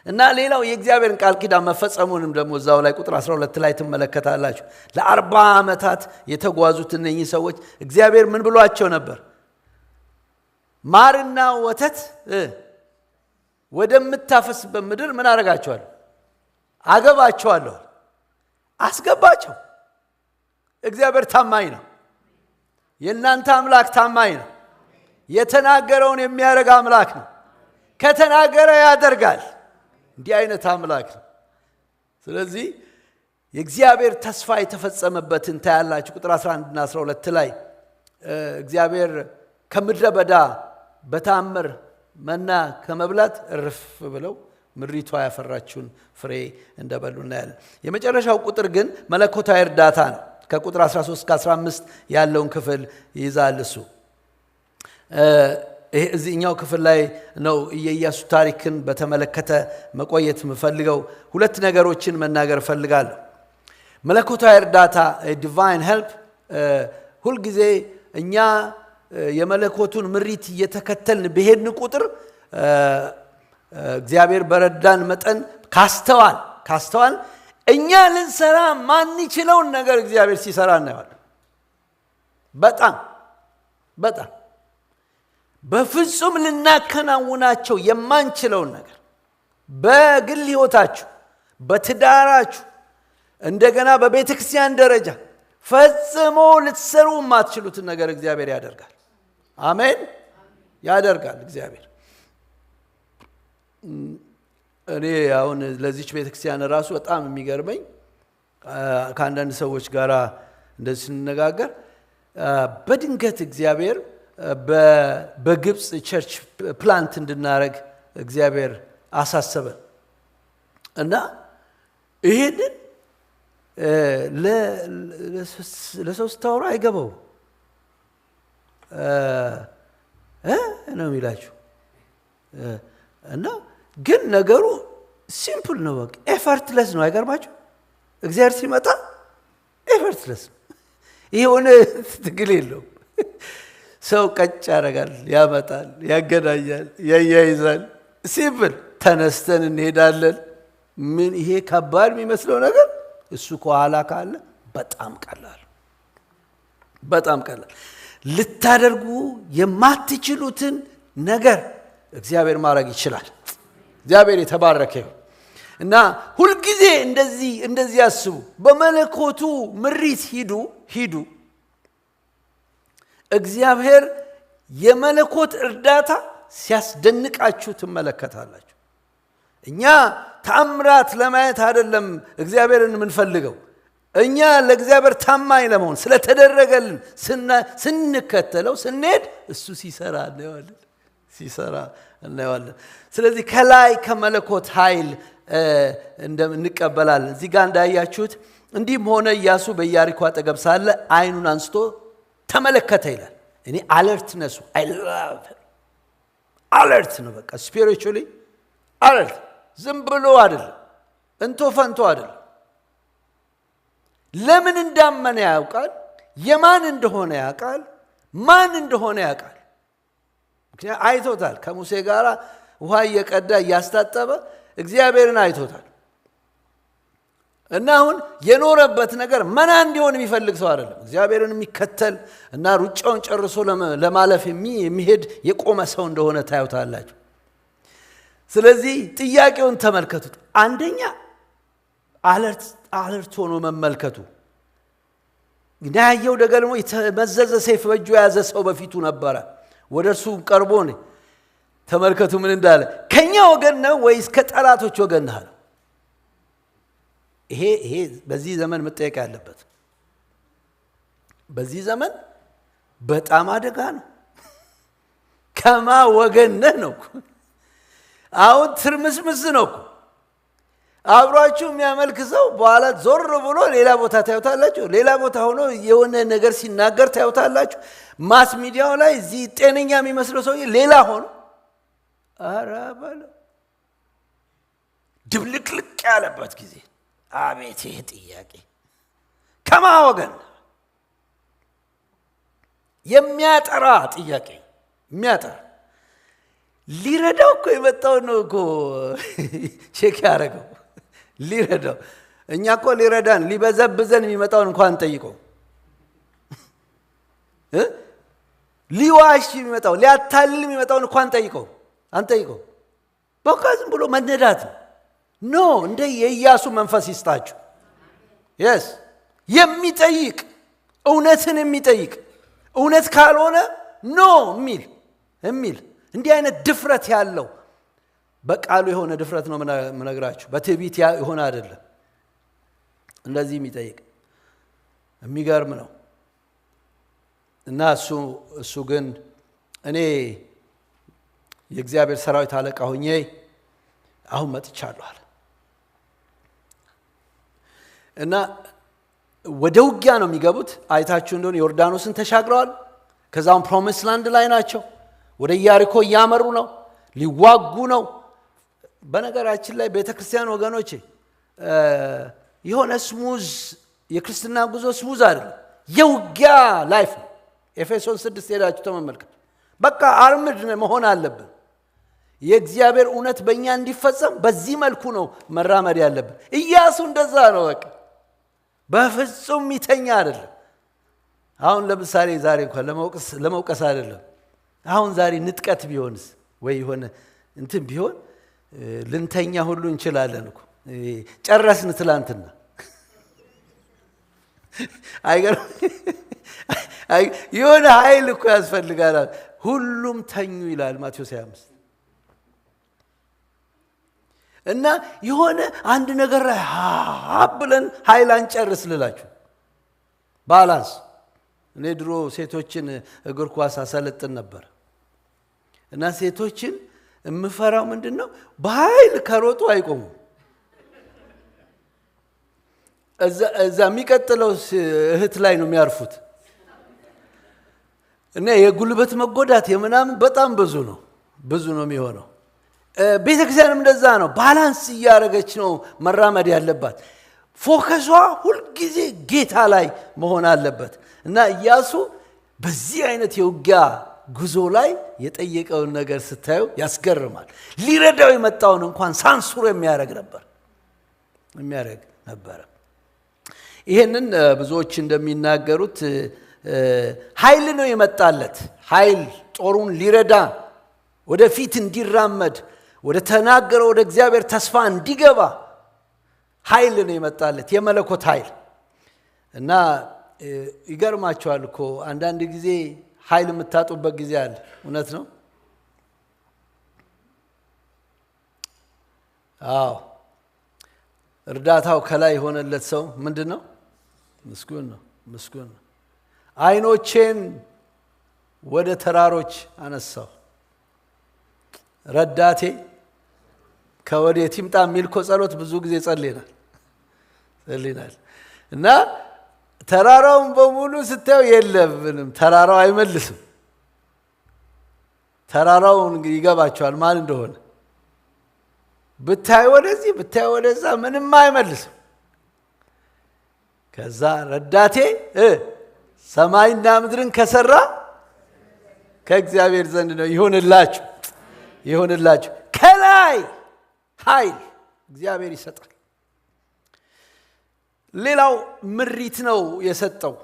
እና ሌላው የእግዚአብሔርን ቃል ኪዳን መፈጸሙንም ደግሞ እዛው ላይ ቁጥር 12 ላይ ትመለከታላችሁ ለ40 ዓመታት የተጓዙት እነኚህ ሰዎች እግዚአብሔር ምን ብሏቸው ነበር ማርና ወተት ወደምታፈስበት ምድር ምን አረጋቸዋል አገባቸዋለሁ አስገባቸው እግዚአብሔር ታማኝ ነው የእናንተ አምላክ ታማኝ ነው የተናገረውን የሚያደርግ አምላክ ነው ከተናገረ ያደርጋል እንዲህ አይነት አምላክ ነው ስለዚህ የእግዚአብሔር ተስፋ የተፈጸመበትን ታያላችሁ ቁጥር 11 እና 12 ላይ እግዚአብሔር ከምድረ በዳ በታምር መና ከመብላት እርፍ ብለው ምድሪቷ ያፈራችውን ፍሬ እንደበሉ እናያለን የመጨረሻው ቁጥር ግን መለኮታዊ እርዳታ ነው ከቁጥር 13 እስከ 15 ያለውን ክፍል ይይዛል እሱ እዚህኛው ክፍል ላይ ነው የኢያሱ ታሪክን በተመለከተ መቆየት የምፈልገው ሁለት ነገሮችን መናገር ፈልጋለሁ መለኮታዊ እርዳታ ዲቫይን ሄልፕ ሁሉ ጊዜ እኛ የመለኮቱን ምሪት እየተከተልን በሄድን ቁጥር እግዚአብሔር በረዳን መጠን ካስተዋል እኛ ልንሰራ ማንችለውን ነገር እግዚአብሔር ሲሰራ እናያለን በጣም በፍጹም ልናከናውናቸው የማንችለውን ነገር በግል ህይወታችሁ በትዳራችሁ እንደገና በቤተክርስቲያን ደረጃ ፈጽሞ ልትሰሩ የማትችሉትን ነገር እግዚአብሔር ያደርጋል አሜን ያደርጋል እግዚአብሔር እኔ አሁን ለዚች ቤተክርስቲያን ራሱ በጣም የሚገርመኝ ከአንዳንድ ሰዎች ጋር እንደዚህ ስንነጋገር በድንገት እግዚአብሔር በግብጽ ቸርች ፕላንት እንድናረግ እግዚአብሔር አሳሰበን እና ይሄንን ለሰው ስታወራ አይገባው ነው የሚላችሁ እና ግን ነገሩ ሲምፕል ነው። በቃ ኤፈርትለስ ነው። አይገርማችሁ? እግዚአብሔር ሲመጣ ኤፈርትለስ ነው። የሆነ ትግል የለውም። ሰው ቀጭ ያደርጋል፣ ያመጣል፣ ያገናኛል፣ ያያይዛል። ሲምፕል ተነስተን እንሄዳለን። ምን ይሄ ከባድ የሚመስለው ነገር እሱ ከኋላ ካለ በጣም ቀላል፣ በጣም ቀላል። ልታደርጉ የማትችሉትን ነገር እግዚአብሔር ማድረግ ይችላል። እግዚአብሔር የተባረከ ይሁን እና ሁልጊዜ እንደዚህ አስቡ። በመለኮቱ ምሪት ሂዱ። እግዚአብሔር የመለኮት እርዳታ ሲያስደንቃችሁ ትመለከታላችሁ። እኛ ተአምራት ለማየት አይደለም እግዚአብሔርን የምንፈልገው። እኛ ለእግዚአብሔር ታማኝ ለመሆን ስለተደረገልን ስንከተለው ስንሄድ እሱ ሲሰራ እናየዋለን። ስለዚህ ከላይ ከመለኮት ኃይል እንቀበላለን። እዚህ ጋር እንዳያችሁት እንዲህም ሆነ ኢያሱ በኢያሪኮ አጠገብ ሳለ ዓይኑን አንስቶ ተመለከተ ይላል። እኔ አለርትነሱ አለርት ነው። በቃ ስፒሪቹዋሊ አለርት። ዝም ብሎ አይደለም፣ እንቶ ፈንቶ አይደለም። ለምን እንዳመነ ያውቃል፣ የማን እንደሆነ ያውቃል፣ ማን እንደሆነ ያውቃል። ምክንያቱም አይቶታል። ከሙሴ ጋር ውሃ እየቀዳ እያስታጠበ እግዚአብሔርን አይቶታል። እና አሁን የኖረበት ነገር መና እንዲሆን የሚፈልግ ሰው አይደለም። እግዚአብሔርን የሚከተል እና ሩጫውን ጨርሶ ለማለፍ የሚሄድ የቆመ ሰው እንደሆነ ታዩታላችሁ። ስለዚህ ጥያቄውን ተመልከቱት። አንደኛ አለርት ሆኖ መመልከቱ። ያየው ደግሞ የተመዘዘ ሰይፍ በእጁ የያዘ ሰው በፊቱ ነበረ። ወደ እርሱ ቀርቦ ተመልከቱ ምን እንዳለ፣ ከኛ ወገን ነው ወይስ ከጠላቶች ወገን ነህ? ይሄ በዚህ ዘመን መጠየቅ ያለበት፣ በዚህ ዘመን በጣም አደጋ ነው። ከማ ወገን ነህ ነው። አሁን ትርምስምስ ነው። አብሯችሁ የሚያመልክ ሰው በኋላ ዞር ብሎ ሌላ ቦታ ታዩታላችሁ። ሌላ ቦታ ሆኖ የሆነ ነገር ሲናገር ታዩታላችሁ። ማስ ሚዲያው ላይ እዚህ ጤነኛ የሚመስለው ሰው ሌላ ሆኖ ኧረ በለው ድብልቅልቅ ያለበት ጊዜ። አቤት ይሄ ጥያቄ! ከማ ወገን የሚያጠራ ጥያቄ፣ የሚያጠራ ሊረዳው እኮ የመጣው ነው እኮ ቼክ ያደረገው ሊረዳው። እኛ እኮ ሊረዳን ሊበዘብዘን የሚመጣውን እንኳን አንጠይቀው። ሊዋሽ የሚመጣው ሊያታልል የሚመጣውን እንኳን አንጠይቀው። በቃ ዝም ብሎ መነዳት ኖ። እንደ የኢያሱ መንፈስ ይስጣችሁ። የስ የሚጠይቅ እውነትን የሚጠይቅ እውነት ካልሆነ ኖ የሚል እንዲህ አይነት ድፍረት ያለው በቃሉ የሆነ ድፍረት ነው የምነግራችሁ። በትዕቢት የሆነ አይደለም። እንደዚህ የሚጠይቅ የሚገርም ነው። እና እሱ ግን እኔ የእግዚአብሔር ሰራዊት አለቃ ሆኜ አሁን መጥቻለሁ አለ እና ወደ ውጊያ ነው የሚገቡት። አይታችሁ እንደሆነ ዮርዳኖስን ተሻግረዋል። ከዛም ፕሮሚስ ላንድ ላይ ናቸው። ወደ ኢያሪኮ እያመሩ ነው፣ ሊዋጉ ነው። በነገራችን ላይ ቤተክርስቲያን ወገኖቼ የሆነ ስሙዝ የክርስትና ጉዞ ስሙዝ አይደለም፣ የውጊያ ላይፍ ነው። ኤፌሶን 6 ሄዳችሁ ተመልከቱ። በቃ አርምድ መሆን አለብን። የእግዚአብሔር እውነት በእኛ እንዲፈጸም በዚህ መልኩ ነው መራመድ ያለብን። ኢያሱ እንደዛ ነው። በቃ በፍጹም ሚተኛ አይደለም። አሁን ለምሳሌ ዛሬ እንኳን ለመውቀስ አይደለም። አሁን ዛሬ ንጥቀት ቢሆንስ ወይ የሆነ እንትን ቢሆን ልንተኛ ሁሉ እንችላለን እኮ። ጨረስን ትላንትና። አይገርም? የሆነ ኃይል እኮ ያስፈልጋል። ሁሉም ተኙ ይላል ማቴዎስ 25። እና የሆነ አንድ ነገር ላይ ብለን ኃይል አንጨርስ ልላችሁ። ባላንስ። እኔ ድሮ ሴቶችን እግር ኳስ አሰለጥን ነበር እና ሴቶችን የምፈራው ምንድን ነው? በኃይል ከሮጡ አይቆሙም። እዛ የሚቀጥለው እህት ላይ ነው የሚያርፉት እና የጉልበት መጎዳት የምናምን በጣም ብዙ ነው የሚሆነው። ቤተክርስቲያንም እንደዛ ነው። ባላንስ እያደረገች ነው መራመድ ያለባት። ፎከሷ ሁልጊዜ ጌታ ላይ መሆን አለበት እና ኢያሱ በዚህ አይነት የውጊያ ጉዞ ላይ የጠየቀውን ነገር ስታዩ ያስገርማል። ሊረዳው የመጣውን እንኳን ሳንሱር የሚያደርግ ነበር። ይሄንን ብዙዎች እንደሚናገሩት ኃይል ነው የመጣለት። ኃይል ጦሩን ሊረዳ ወደፊት እንዲራመድ ወደ ተናገረው ወደ እግዚአብሔር ተስፋ እንዲገባ ኃይል ነው የመጣለት፣ የመለኮት ኃይል እና ይገርማቸዋል እኮ አንዳንድ ጊዜ ኃይል የምታጡበት ጊዜ አለ። እውነት ነው። አዎ እርዳታው ከላይ የሆነለት ሰው ምንድን ነው? ምስጉን ነው። አይኖቼን ወደ ተራሮች አነሳው፣ ረዳቴ ከወዴት ይምጣ የሚል እኮ ጸሎት ብዙ ጊዜ ጸልይናል እና ተራራውን በሙሉ ስታዩ የለብንም። ተራራው አይመልስም። ተራራውን ይገባቸዋል ማን እንደሆነ። ብታይ ወደዚህ ብታይ ወደዛ ምንም አይመልስም። ከዛ ረዳቴ ሰማይና ምድርን ከሰራ ከእግዚአብሔር ዘንድ ነው። ይሁንላችሁ። ከላይ ኃይል እግዚአብሔር ይሰጣል። ሌላው ምሪት ነው የሰጠው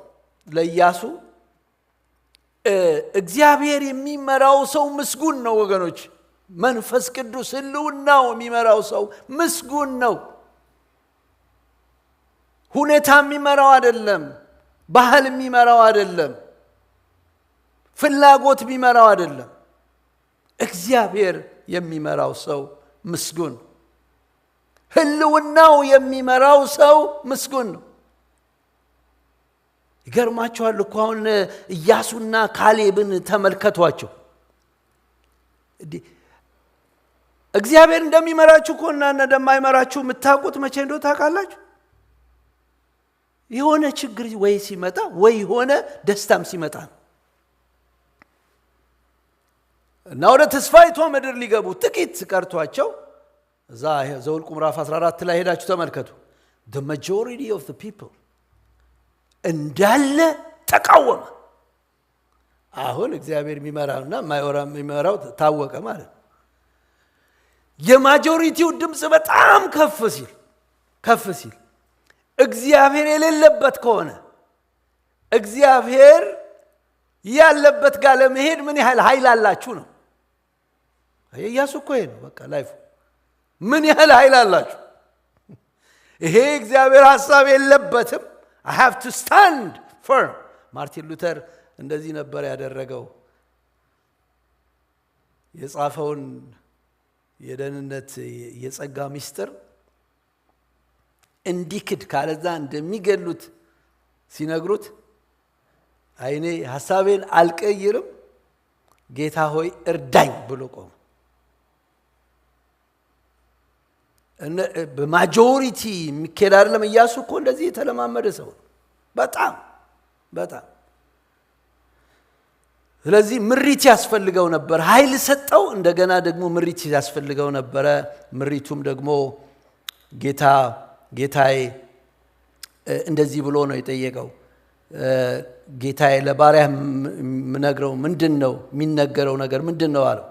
ለኢያሱ። እግዚአብሔር የሚመራው ሰው ምስጉን ነው ወገኖች። መንፈስ ቅዱስ ሕልውናው የሚመራው ሰው ምስጉን ነው። ሁኔታ የሚመራው አይደለም፣ ባህል የሚመራው አይደለም፣ ፍላጎት የሚመራው አይደለም። እግዚአብሔር የሚመራው ሰው ምስጉን፣ ሕልውናው የሚመራው ሰው ምስጉን ነው። ይገርማቸዋል እኮ አሁን ኢያሱና ካሌብን ተመልከቷቸው። እግዚአብሔር እንደሚመራችሁ እኮ እና እንደማይመራችሁ የምታውቁት መቼ እንደው ታውቃላችሁ? የሆነ ችግር ወይ ሲመጣ ወይ የሆነ ደስታም ሲመጣ ነው። እና ወደ ተስፋይቷ ምድር ሊገቡ ጥቂት ቀርቷቸው እዛ ዘኍልቍ ምዕራፍ 14 ላይ ሄዳችሁ ተመልከቱ። the majority of the people እንዳለ ተቃወመ። አሁን እግዚአብሔር የሚመራውና የማይመራው ታወቀ ማለት ነው። የማጆሪቲው ድምፅ በጣም ከፍ ሲል እግዚአብሔር የሌለበት ከሆነ እግዚአብሔር ያለበት ጋር ለመሄድ ምን ያህል ኃይል አላችሁ ነው። ኢያሱ እኮ ይሄ ነው በቃ ላይፉ። ምን ያህል ኃይል አላችሁ? ይሄ እግዚአብሔር ሐሳብ የለበትም። I have to stand firm። ማርቲን ሉተር እንደዚህ ነበር ያደረገው። የጻፈውን የደህንነት የጸጋ ምስጢር እንዲክድ ካለዛ እንደሚገሉት ሲነግሩት አይኔ ሐሳቤን አልቀይርም ጌታ ሆይ እርዳኝ ብሎ ቆመ። በማጆሪቲ የሚከድ አይደለም። ኢያሱ እኮ እንደዚህ የተለማመደ ሰው በጣም ስለዚህ ምሪት ያስፈልገው ነበር። ኃይል ሰጠው፣ እንደገና ደግሞ ምሪት ያስፈልገው ነበረ። ምሪቱም ደግሞ ጌታዬ እንደዚህ ብሎ ነው የጠየቀው። ጌታዬ ለባሪያ የምነግረው ምንድነው? የሚነገረው ነገር ምንድነው አለው።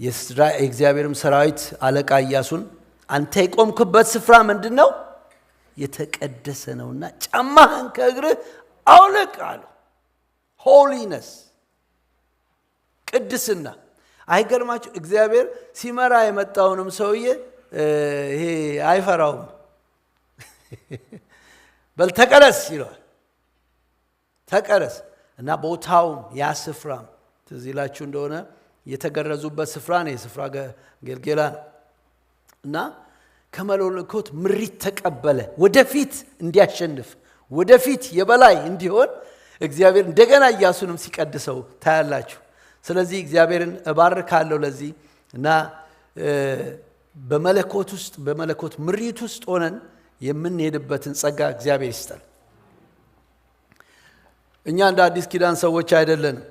የእግዚአብሔርም ሰራዊት አለቃ ኢያሱን አንተ የቆምክበት ስፍራ ምንድነው? የተቀደሰ ነውና ጫማህን ከእግርህ አውልቅ አለው። ሆሊነስ ቅድስና። አይገርማችሁ? እግዚአብሔር ሲመራ የመጣውንም ሰውዬ ይሄ አይፈራውም። በል ተቀደስ ይለዋል። ተቀደስ እና ቦታውም ያ ስፍራም ትዝ ይላችሁ እንደሆነ የተገረዙበት ስፍራ ነው። የስፍራ ጌልጌላ ነው እና ከመለኮት ምሪት ተቀበለ። ወደፊት እንዲያሸንፍ ወደፊት የበላይ እንዲሆን እግዚአብሔር እንደገና ኢያሱንም ሲቀድሰው ታያላችሁ። ስለዚህ እግዚአብሔርን እባርካለሁ ለዚህ እና በመለኮት ምሪት ውስጥ ሆነን የምንሄድበትን ጸጋ እግዚአብሔር ይስጠን። እኛ እንደ አዲስ ኪዳን ሰዎች አይደለንም።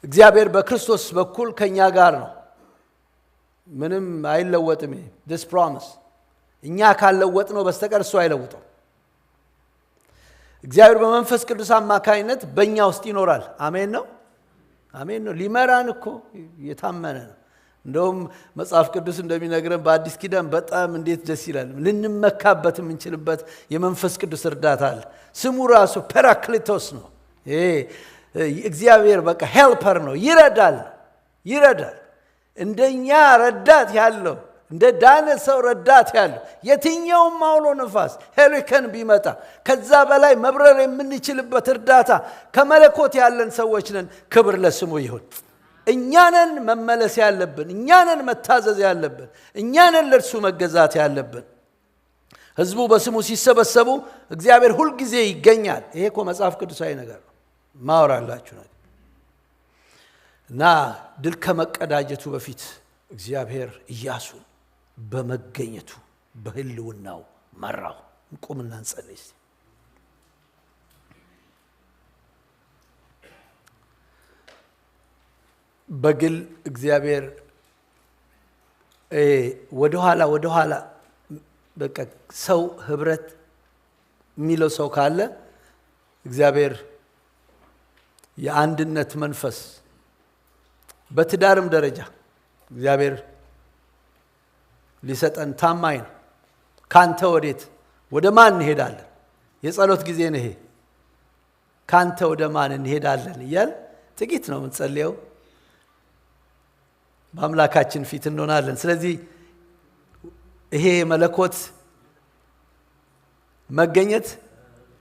እግዚአብሔር በክርስቶስ በኩል ከኛ ጋር ነው። ምንም አይለወጥም። this promise እኛ ካልለወጥ ነው በስተቀር እሱ አይለውጠው። እግዚአብሔር በመንፈስ ቅዱስ አማካይነት በእኛ ውስጥ ይኖራል። አሜን ነው፣ አሜን ነው። ሊመራን እኮ የታመነ ነው። እንደውም መጽሐፍ ቅዱስ እንደሚነግረን በአዲስ ኪዳን በጣም እንዴት ደስ ይላል። ልንመካበት የምንችልበት የመንፈስ ቅዱስ እርዳታ አለ። ስሙ ራሱ ፓራክሊቶስ ነው። እግዚአብሔር በቃ ሄልፐር ነው፣ ይረዳል። እንደኛ ረዳት ያለው እንደ ዳነ ሰው ረዳት ያለው የትኛውም አውሎ ነፋስ ሄሪከን ቢመጣ ከዛ በላይ መብረር የምንችልበት እርዳታ ከመለኮት ያለን ሰዎች ነን። ክብር ለስሙ ይሁን። እኛንን መመለስ ያለብን፣ እኛንን መታዘዝ ያለብን፣ እኛንን ለእርሱ መገዛት ያለብን። ህዝቡ በስሙ ሲሰበሰቡ እግዚአብሔር ሁል ጊዜ ይገኛል። ይሄ እኮ መጽሐፍ ቅዱሳዊ ነገር ነው ማወራላችሁ ነገር እና ድል ከመቀዳጀቱ በፊት እግዚአብሔር ኢያሱን በመገኘቱ በህልውናው መራው። እንቁምና እንጸልይ። በግል እግዚአብሔር ወደ ኋላ በቃ ሰው ህብረት የሚለው ሰው ካለ እግዚአብሔር የአንድነት መንፈስ በትዳርም ደረጃ እግዚአብሔር ሊሰጠን ታማኝ ነው። ካንተ ወዴት ወደ ማን እንሄዳለን? የጸሎት ጊዜ ነው ይሄ። ካንተ ወደ ማን እንሄዳለን እያል ጥቂት ነው የምንጸልየው። በአምላካችን ፊት እንሆናለን። ስለዚህ ይሄ መለኮት መገኘት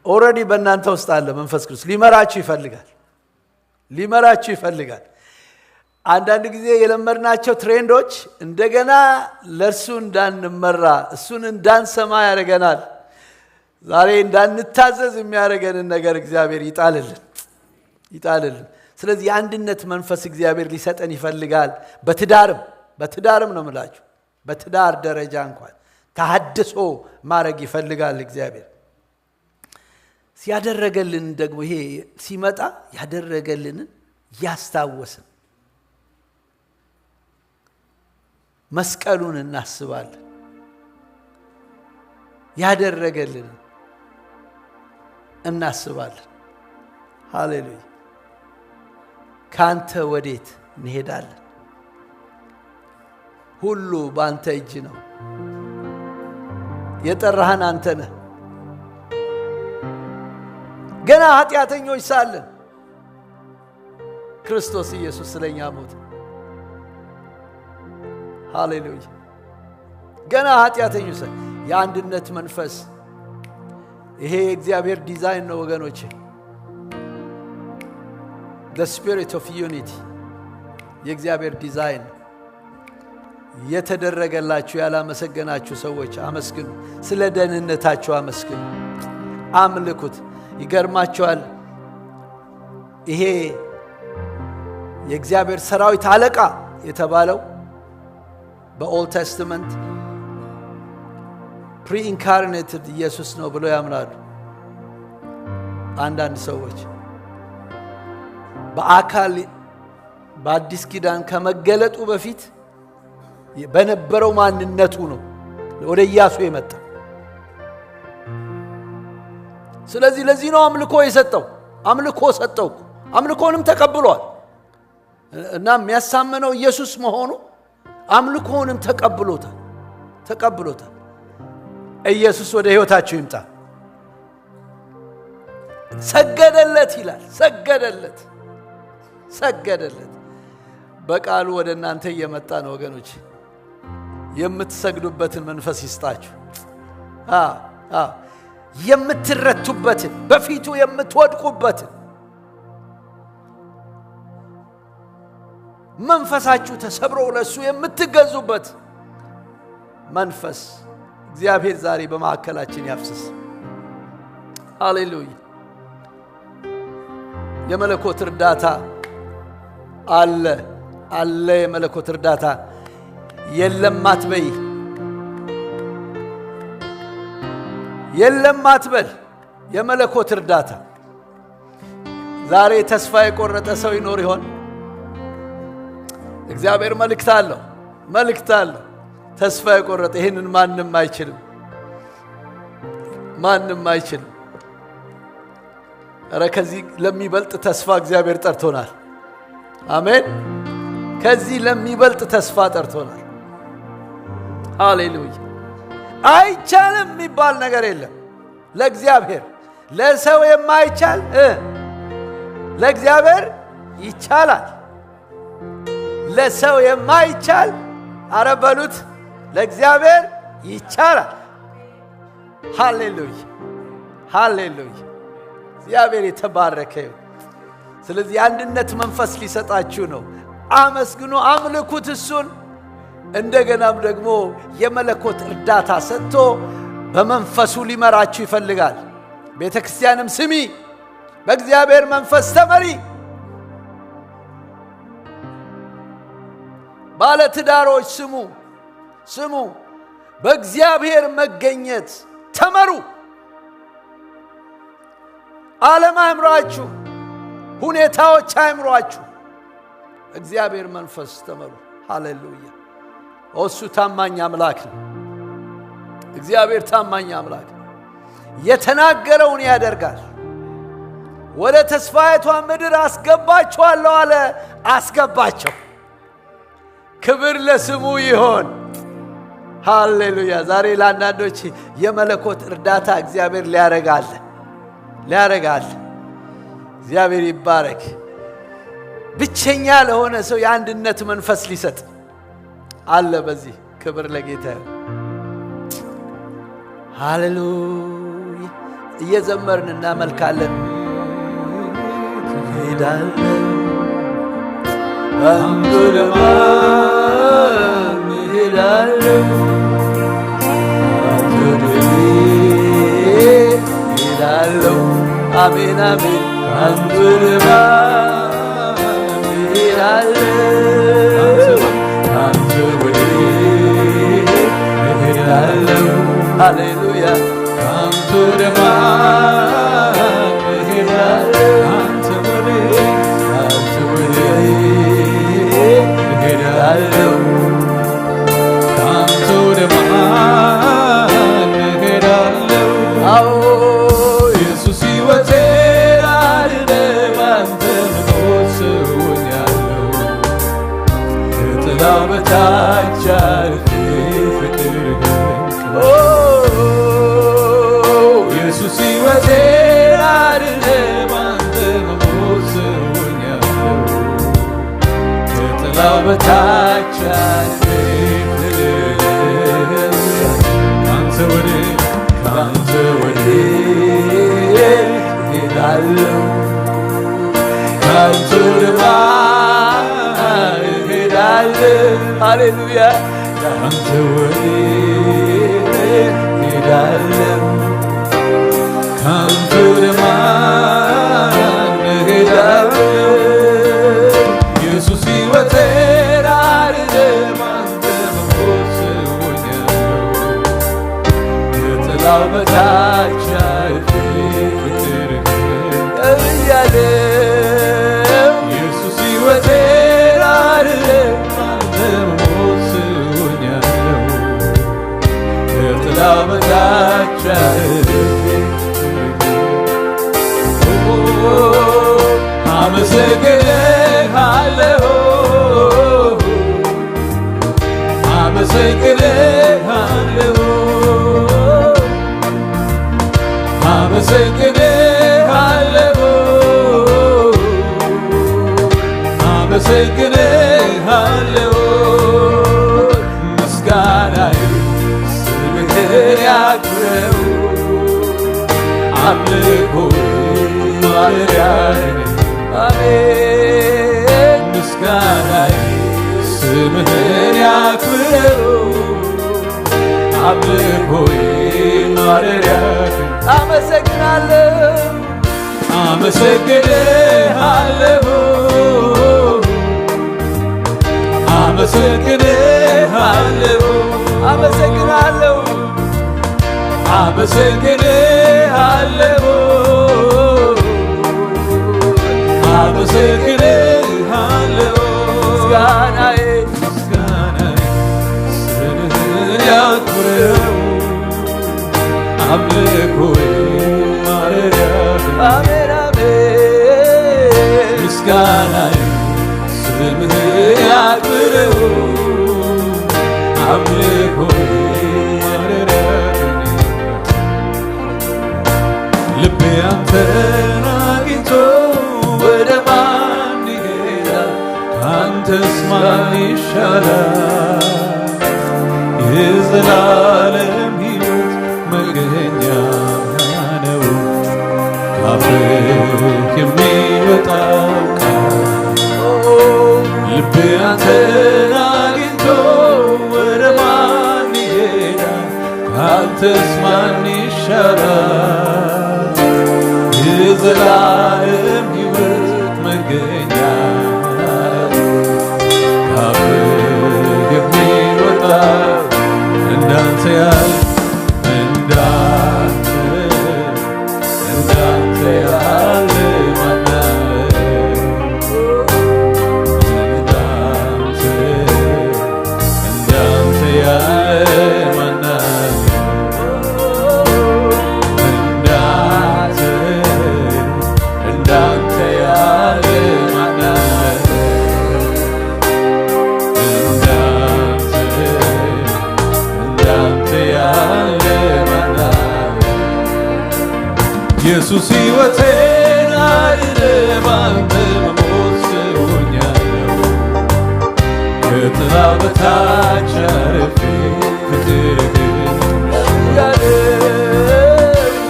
ኦሬዲ በእናንተ ውስጥ አለ። መንፈስ ቅዱስ ሊመራችሁ ይፈልጋል። አንዳንድ ጊዜ የለመድናቸው ትሬንዶች እንደገና ለእርሱ እንዳንመራ እሱን እንዳንሰማ ያደርገናል። ዛሬ እንዳንታዘዝ የሚያደርገንን ነገር እግዚአብሔር ይጣልልን። ስለዚህ የአንድነት መንፈስ እግዚአብሔር ሊሰጠን ይፈልጋል። በትዳርም ነው የምላችሁ። በትዳር ደረጃ እንኳን ተሐድሶ ማድረግ ይፈልጋል እግዚአብሔር። ሲያደረገልን ደግሞ ይሄ ሲመጣ ያደረገልንን ያስታወስን መስቀሉን እናስባለን። ያደረገልንን እናስባለን። ሃሌሉያ። ካንተ ወዴት እንሄዳለን? ሁሉ ባንተ እጅ ነው። የጠራህን አንተ ነህ። ገና ኃጢአተኞች ሳለን ክርስቶስ ኢየሱስ ስለኛ ሞተ። ሃሌሉያ። ገና ኃጢአተኞች ሳለን የአንድነት መንፈስ ይሄ እግዚአብሔር ዲዛይን ነው ወገኖቼ። the spirit of unity የእግዚአብሔር ዲዛይን። የተደረገላችሁ ያላመሰገናችሁ ሰዎች አመስግኑ። ስለ ደህንነታችሁ አመስግኑ፣ አምልኩት። ይገርማችኋል፣ ይሄ የእግዚአብሔር ሰራዊት አለቃ የተባለው በኦልድ ቴስተመንት ፕሪ-ኢንካርኔትድ ኢየሱስ ነው ብሎ ያምናሉ አንዳንድ ሰዎች። በአካል በአዲስ ኪዳን ከመገለጡ በፊት በነበረው ማንነቱ ነው ወደ ኢያሱ የመጣው። ስለዚህ ለዚህ ነው አምልኮ የሰጠው። አምልኮንም ተቀብሏል እና የሚያሳምነው ኢየሱስ መሆኑ አምልኮንም ተቀብሎታል። ኢየሱስ ወደ ህይወታችሁ ይምጣ። ሰገደለት ይላል። ሰገደለት። በቃሉ ወደ እናንተ እየመጣ ነው ወገኖች። የምትሰግዱበትን መንፈስ ይስጣችሁ። የምትረቱበትን፣ በፊቱ የምትወድቁበትን መንፈሳችሁ ተሰብሮ ለሱ የምትገዙበት መንፈስ እግዚአብሔር ዛሬ በማዕከላችን ያፍስስ። ሃሌሉያ። የመለኮት እርዳታ አለ። የመለኮት እርዳታ የለም አትበይ። የለም አትበል። የመለኮት እርዳታ ዛሬ ተስፋ የቆረጠ ሰው ይኖር ይሆን? እግዚአብሔር መልእክት አለው። ተስፋ የቆረጠ ይህንን ማንም አይችልም። ኧረ ከዚህ ለሚበልጥ ተስፋ እግዚአብሔር ጠርቶናል። አሜን። ከዚህ ለሚበልጥ ተስፋ ጠርቶናል። ሃሌሉያ። አይቻልም የሚባል ነገር የለም ለእግዚአብሔር። ለሰው የማይቻል ለእግዚአብሔር ይቻላል። ለሰው የማይቻል አረበሉት ለእግዚአብሔር ይቻላል። ሃሌሉያ። እግዚአብሔር የተባረከ ይሁን። ስለዚህ የአንድነት መንፈስ ሊሰጣችሁ ነው። አመስግኑ፣ አምልኩት እሱን። እንደገናም ደግሞ የመለኮት እርዳታ ሰጥቶ በመንፈሱ ሊመራችሁ ይፈልጋል። ቤተ ክርስቲያንም ስሚ፣ በእግዚአብሔር መንፈስ ተመሪ። ባለትዳሮች ስሙ፣ በእግዚአብሔር መገኘት ተመሩ። ዓለም አይምሯችሁ፣ ሁኔታዎች አይምሯችሁ፣ እግዚአብሔር መንፈስ ተመሩ። ሃሌሉያ። እሱ ታማኝ አምላክ ነው። እግዚአብሔር ታማኝ አምላክ ነው። የተናገረውን ያደርጋል። ወደ ተስፋይቷ ምድር አስገባቸዋለሁ አለ። አስገባቸው። ክብር ለስሙ ይሆን። ሃሌሉያ። ዛሬ ለአንዳንዶች የመለኮት እርዳታ እግዚአብሔር ሊያረጋል። እግዚአብሔር ይባረክ። ብቸኛ ለሆነ ሰው የአንድነት መንፈስ ሊሰጥ አለ። በዚህ ክብር ለጌታ ይሁን። ሃሌሉያ። እየዘመርን እናመልካለን። ሄዳለን አንዱ ለማን ሄዳለን ሄዳለሁ። አሜን አሜን። አንዱ ለማን ሄዳለሁ አንተ ወዴት ሄዳለሁ። ሃሌሉያ። አንተ ለማን ሄዳለሁ አንተ ወዴት ሄዳለሁ አንተ ለማን ሄዳለሁ። አዎ ኢየሱስ ሕይወቴን አድነህ አንተ መሞት ሆኛለሁ። ከጥላ በታች አልፌ ፍቅር ኢየሱስ ሕይወቴን አድነህ አንተ መሞት ሆኛለሁ። ከጥላ በታች አልፌ ካንተ ወዴት ሄዳለሁ ካንተ ለማን ሄዳለሁ። ሃሌሉያ። ካንተ ወዴት ሄዳለሁ ካንተ ለማን ሄዳለሁ። ኢየሱስ ሕይወቴን አድነህ አንተ መሞት ሆኛለሁ። ከጥላው በታች አልፌ ፍቅርህን እያለሁ። ኢየሱስ ሕይወቴን አድነህ አንተ መሞት ሆኛለሁ። ከጥላው በታች አልፌ አመሰግንሃለሁ አመሰግንሃለሁ አመሰግንሃለሁ አመሰግንሃለሁ። ምስጋናዬ ስምህን ያክብረው አምልኮ ማደሪያዬ አሜን። ምስጋናዬ ስምህን ያክብረው አምልኮዬ ማደሪያዬ አመሰግናለሁ አመሰግንሃለሁ አመሰግንሃለሁ አመሰግናለሁ አመሰግንሃለሁ አመሰግንሃለሁ ምስጋናዬ ስምህን ያክብረው አምልኮዬ ማረፊያህ አሜን ምስጋናዬ ስምህን ያክብረው አምልኮዬ ማረፊያህ ልቤ አንተን አግኝቶ ወደ ማን ይሄዳል? አንተስ ማን ይሻላል? የዘላለም ሕይወት መገኛ ነው ካፍህ የሚወጣው ቃል ልቤ አንተን አግኝቶ ወደ ማን ይሄዳል? አንተስ ማን ይሻላል? የዘላለም ሕይወት መገኛ ካፍህ የሚወጣው እንዳንተ ያለ እንዳንተ ያለ ማን አለ? እንዳንተ ያለ ማን አለ? እንዳንተ ያለ ማን አለ? እንዳንተ ያለ ማን አለ? ኢየሱስ ሕይወቴን አድነ ባንተ መሞት ሆኛለሁ ከጥላ በታች አርፌ ፍቅርህን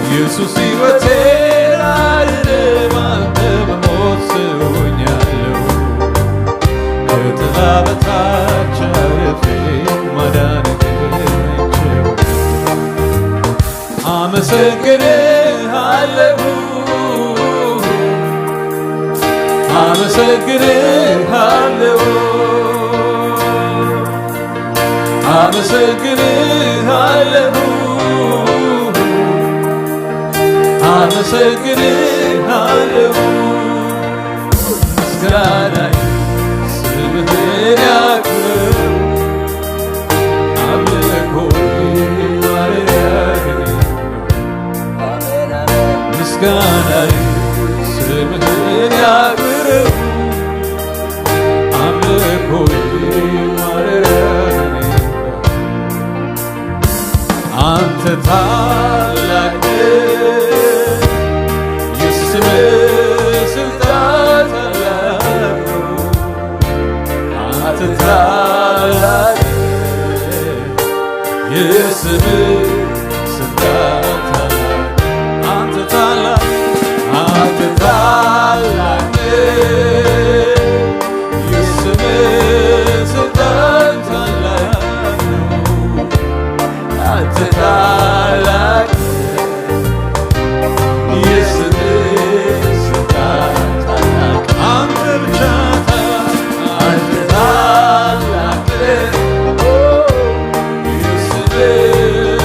ኢየሱስ ሕይወቴን አድነ ባንተ መሞት ሆኛለሁ ከጥላ በታች አርፌ ማዳንህን አመሰግንሃለሁ አመሰግንሃለሁ አመሰግንሃለሁ አመሰግንሃለሁ ምስጋናዬ ስምህን ያክብረው አምልኮዬ ማረፊያህ ምስጋናዬ ስምህን ያክብረው አምልኮዬ ማረፊያህ አንተ ታላቅ የስምህ ስልጣን ታላቅ አንተ ታላቅ የስምህ ስልጣን ታላቅ አንተ ታላቅ አንተ ታላቅ የስምህ ስልጣን ታላቅ አንተ ታላቅ የስምህ ስልጣን ታላቅ አንተ ብቻ አንተ ታላቅ የስምህ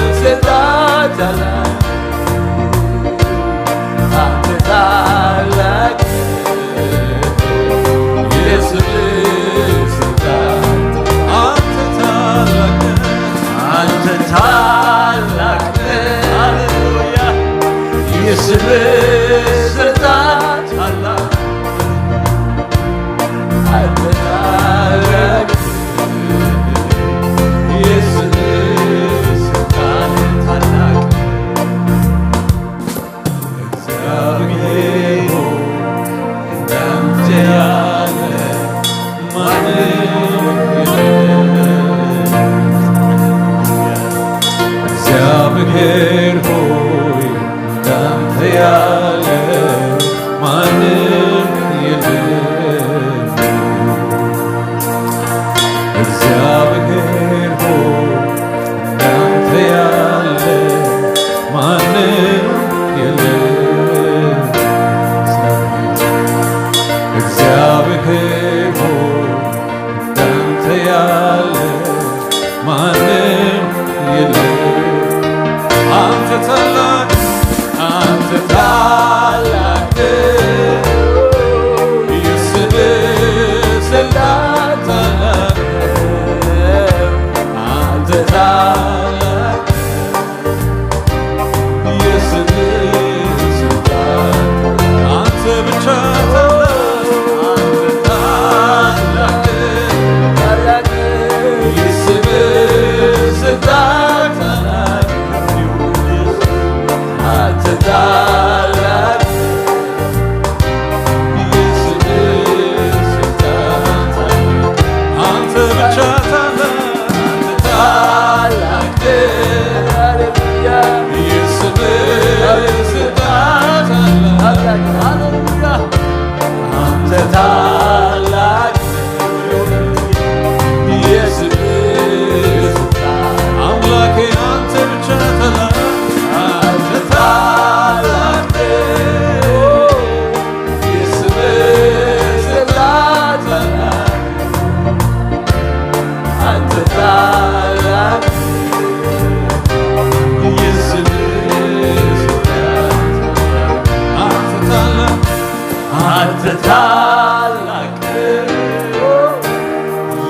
ታላቅ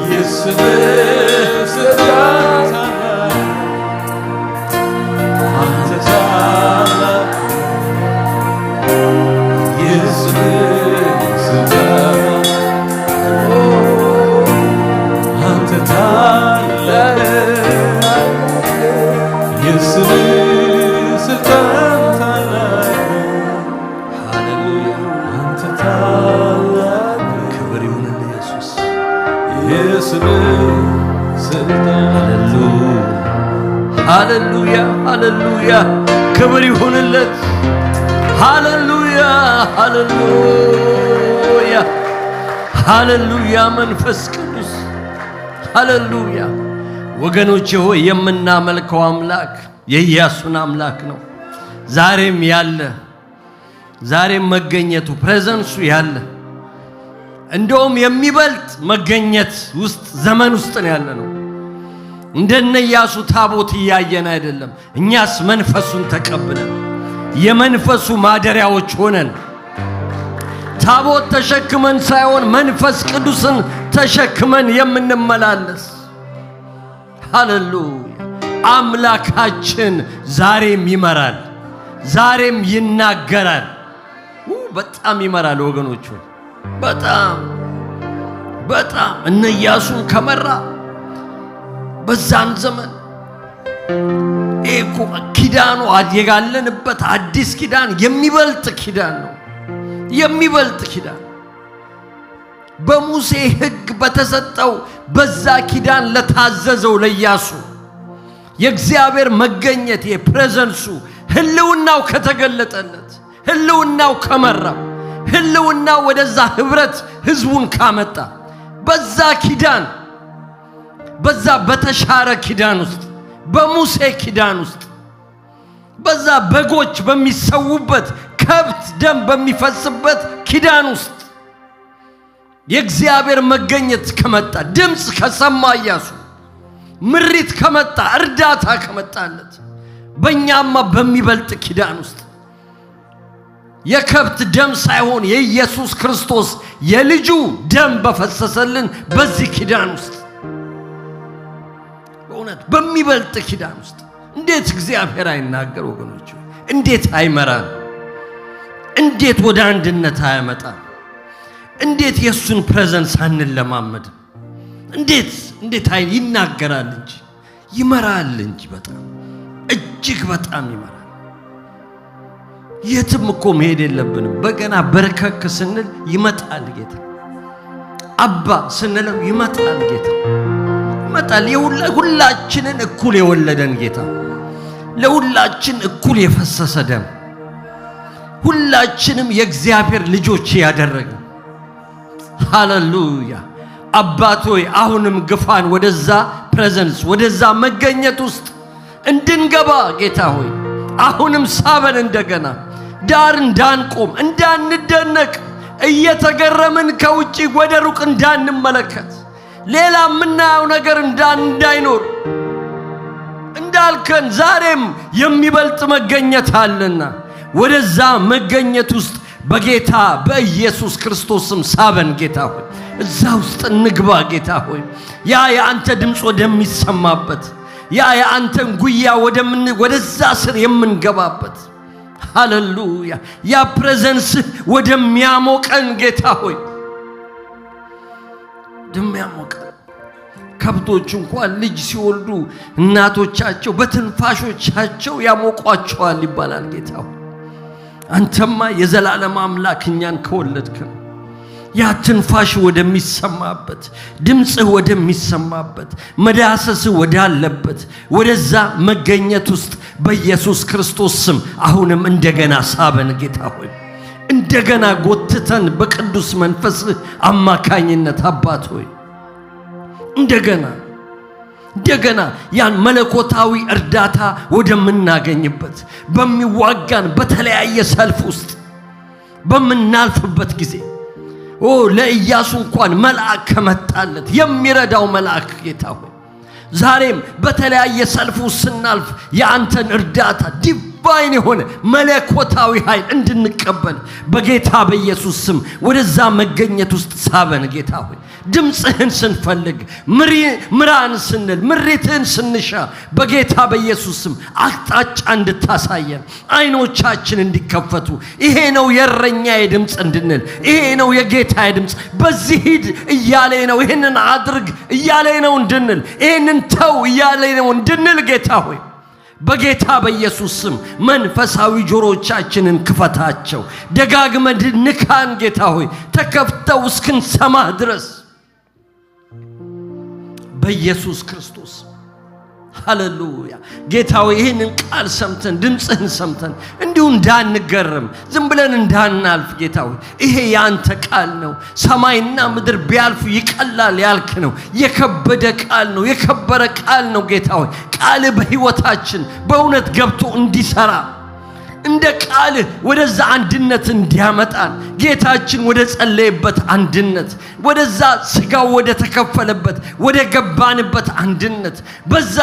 የስምህ ስልጣን ታላቅ አንተ ታላቅ የስምህ ስልጣን አንተ ታላቅ የስምህ ስልጣን ታላቅ ሃሌሉያ አንተ ታላቅ ክብር ይሁንልህ ኢየሱስ የስምህ ስልጣን ሃሌሉያ ሃሌሉያ ክብር ይሁንለት ሃሌሉያ ሃሌሉያ ሃሌሉያ መንፈስ ቅዱስ ሃሌሉያ ወገኖቼ ሆይ የምናመልከው አምላክ የኢያሱን አምላክ ነው ዛሬም ያለ ዛሬም መገኘቱ ፕሬዘንሱ ያለ እንደውም የሚበልጥ መገኘት ውስጥ ዘመን ውስጥ ነው ያለ ነው እንደነ ኢያሱ ታቦት ያየን አይደለም እኛስ መንፈሱን ተቀብለን የመንፈሱ ማደሪያዎች ሆነን ታቦት ተሸክመን ሳይሆን መንፈስ ቅዱስን ተሸክመን የምንመላለስ ሃሌሉያ አምላካችን ዛሬም ይመራል ዛሬም ይናገራል በጣም ይመራል ወገኖቹ በጣም እነ ኢያሱን ከመራ በዛን ዘመን እኮ ኪዳኑ ያለንበት አዲስ ኪዳን የሚበልጥ ኪዳን ነው የሚበልጥ ኪዳን በሙሴ ሕግ በተሰጠው በዛ ኪዳን ለታዘዘው ለኢያሱ የእግዚአብሔር መገኘት የፕሬዘንሱ ህልውናው ከተገለጠለት ህልውናው ከመራው ህልውናው ወደዛ ህብረት ህዝቡን ካመጣ በዛ ኪዳን በዛ በተሻረ ኪዳን ውስጥ በሙሴ ኪዳን ውስጥ በዛ በጎች በሚሰውበት ከብት ደም በሚፈስበት ኪዳን ውስጥ የእግዚአብሔር መገኘት ከመጣ ድምጽ ከሰማ ኢያሱ ምሪት ከመጣ እርዳታ ከመጣለት በእኛማ በሚበልጥ ኪዳን ውስጥ የከብት ደም ሳይሆን የኢየሱስ ክርስቶስ የልጁ ደም በፈሰሰልን በዚህ ኪዳን ውስጥ በእውነት በሚበልጥ ኪዳን ውስጥ እንዴት እግዚአብሔር አይናገር ወገኖች እንዴት አይመራን እንዴት ወደ አንድነት አያመጣን እንዴት የሱን ፕሬዘንስ አንለማመድ እንዴት ይናገራል እንጂ ይመራል እንጂ በጣም እጅግ በጣም ይመራል የትም እኮ መሄድ የለብንም በገና በርከክ ስንል ይመጣል ጌታ አባ ስንለው ይመጣል ጌታ ይመጣል ሁላችንን እኩል የወለደን ጌታ ለሁላችን እኩል የፈሰሰ ደም ሁላችንም የእግዚአብሔር ልጆች ያደረገ ሃሌሉያ አባቶይ አሁንም ግፋን ወደዛ ፕሬዘንስ ወደዛ መገኘት ውስጥ እንድንገባ ጌታ ሆይ አሁንም ሳበን እንደገና ዳር እንዳንቆም እንዳንደነቅ እየተገረምን ከውጪ ወደ ሩቅ እንዳንመለከት ሌላ ምናየው ነገር እንዳይኖር እንዳልከን ዛሬም የሚበልጥ መገኘት አለና ወደዛ መገኘት ውስጥ በጌታ በኢየሱስ ክርስቶስም ሳበን ጌታ ሆይ እዛ ውስጥ እንግባ ጌታ ሆይ ያ የአንተ ድምጽ ወደሚሰማበት ያ የአንተን ጉያ ወደዛ ስር የምንገባበት ሃሌሉያ ያ ፕሬዘንስ ወደሚያሞቀን ጌታ ሆይ ወደሚያሞቀን ከብቶች እንኳን ልጅ ሲወልዱ እናቶቻቸው በትንፋሾቻቸው ያሞቋቸዋል ይባላል ጌታ ሆይ አንተማ የዘላለም አምላክ እኛን ከወለድከን ያ ትንፋሽ ወደሚሰማበት ድምጽህ ወደሚሰማበት መዳሰስህ ወዳለበት ወደዛ መገኘት ውስጥ በኢየሱስ ክርስቶስ ስም አሁንም እንደገና ሳበን ጌታ ሆይ እንደገና ጎትተን በቅዱስ መንፈስህ አማካኝነት አባት ሆይ እንደገና ያን መለኮታዊ እርዳታ ወደምናገኝበት በሚዋጋን በተለያየ ሰልፍ ውስጥ በምናልፍበት ጊዜ ለኢያሱ እንኳን መልአክ ከመጣለት የሚረዳው መልአክ ጌታ ሆይ ዛሬም በተለያየ ሰልፍ ውስጥ ስናልፍ የአንተን እርዳታ ዲቫይን የሆነ መለኮታዊ ኃይል እንድንቀበል በጌታ በኢየሱስ ስም ወደዛ መገኘት ውስጥ ሳበን። ጌታ ሆይ ድምጽህን ስንፈልግ ምራን ስንል ምሪትህን ስንሻ በጌታ በኢየሱስ ስም አቅጣጫ እንድታሳየን አይኖቻችን እንዲከፈቱ ይሄ ነው የእረኛዬ ድምጽ እንድንል ይሄ ነው የጌታዬ ድምጽ በዚህ ሂድ እያለኝ ነው ይሄንን አድርግ እያለኝ ነው እንድንል ይሄንን ተው እያለኝ ነው እንድንል ጌታ ሆይ በጌታ በኢየሱስ ስም መንፈሳዊ ጆሮቻችንን ክፈታቸው። ደጋግመን ንካን ጌታ ሆይ ተከፍተው እስክንሰማህ ድረስ በኢየሱስ ክርስቶስ ሃሌሉያ። ጌታ ሆይ ይህንን ቃል ሰምተን ድምጽህን ሰምተን እንዲሁ እንዳንገረም ዝም ብለን እንዳናልፍ ጌታ ሆይ ይሄ ያንተ ቃል ነው። ሰማይና ምድር ቢያልፉ ይቀላል ያልክ ነው። የከበደ ቃል ነው፣ የከበረ ቃል ነው። ጌታ ሆይ ቃል በህይወታችን በእውነት ገብቶ እንዲሰራ እንደ ቃል ወደዛ አንድነት እንዲያመጣን ጌታችን ወደ ጸለየበት አንድነት ወደዛ ስጋው ወደ ተከፈለበት ወደ ገባንበት አንድነት በዛ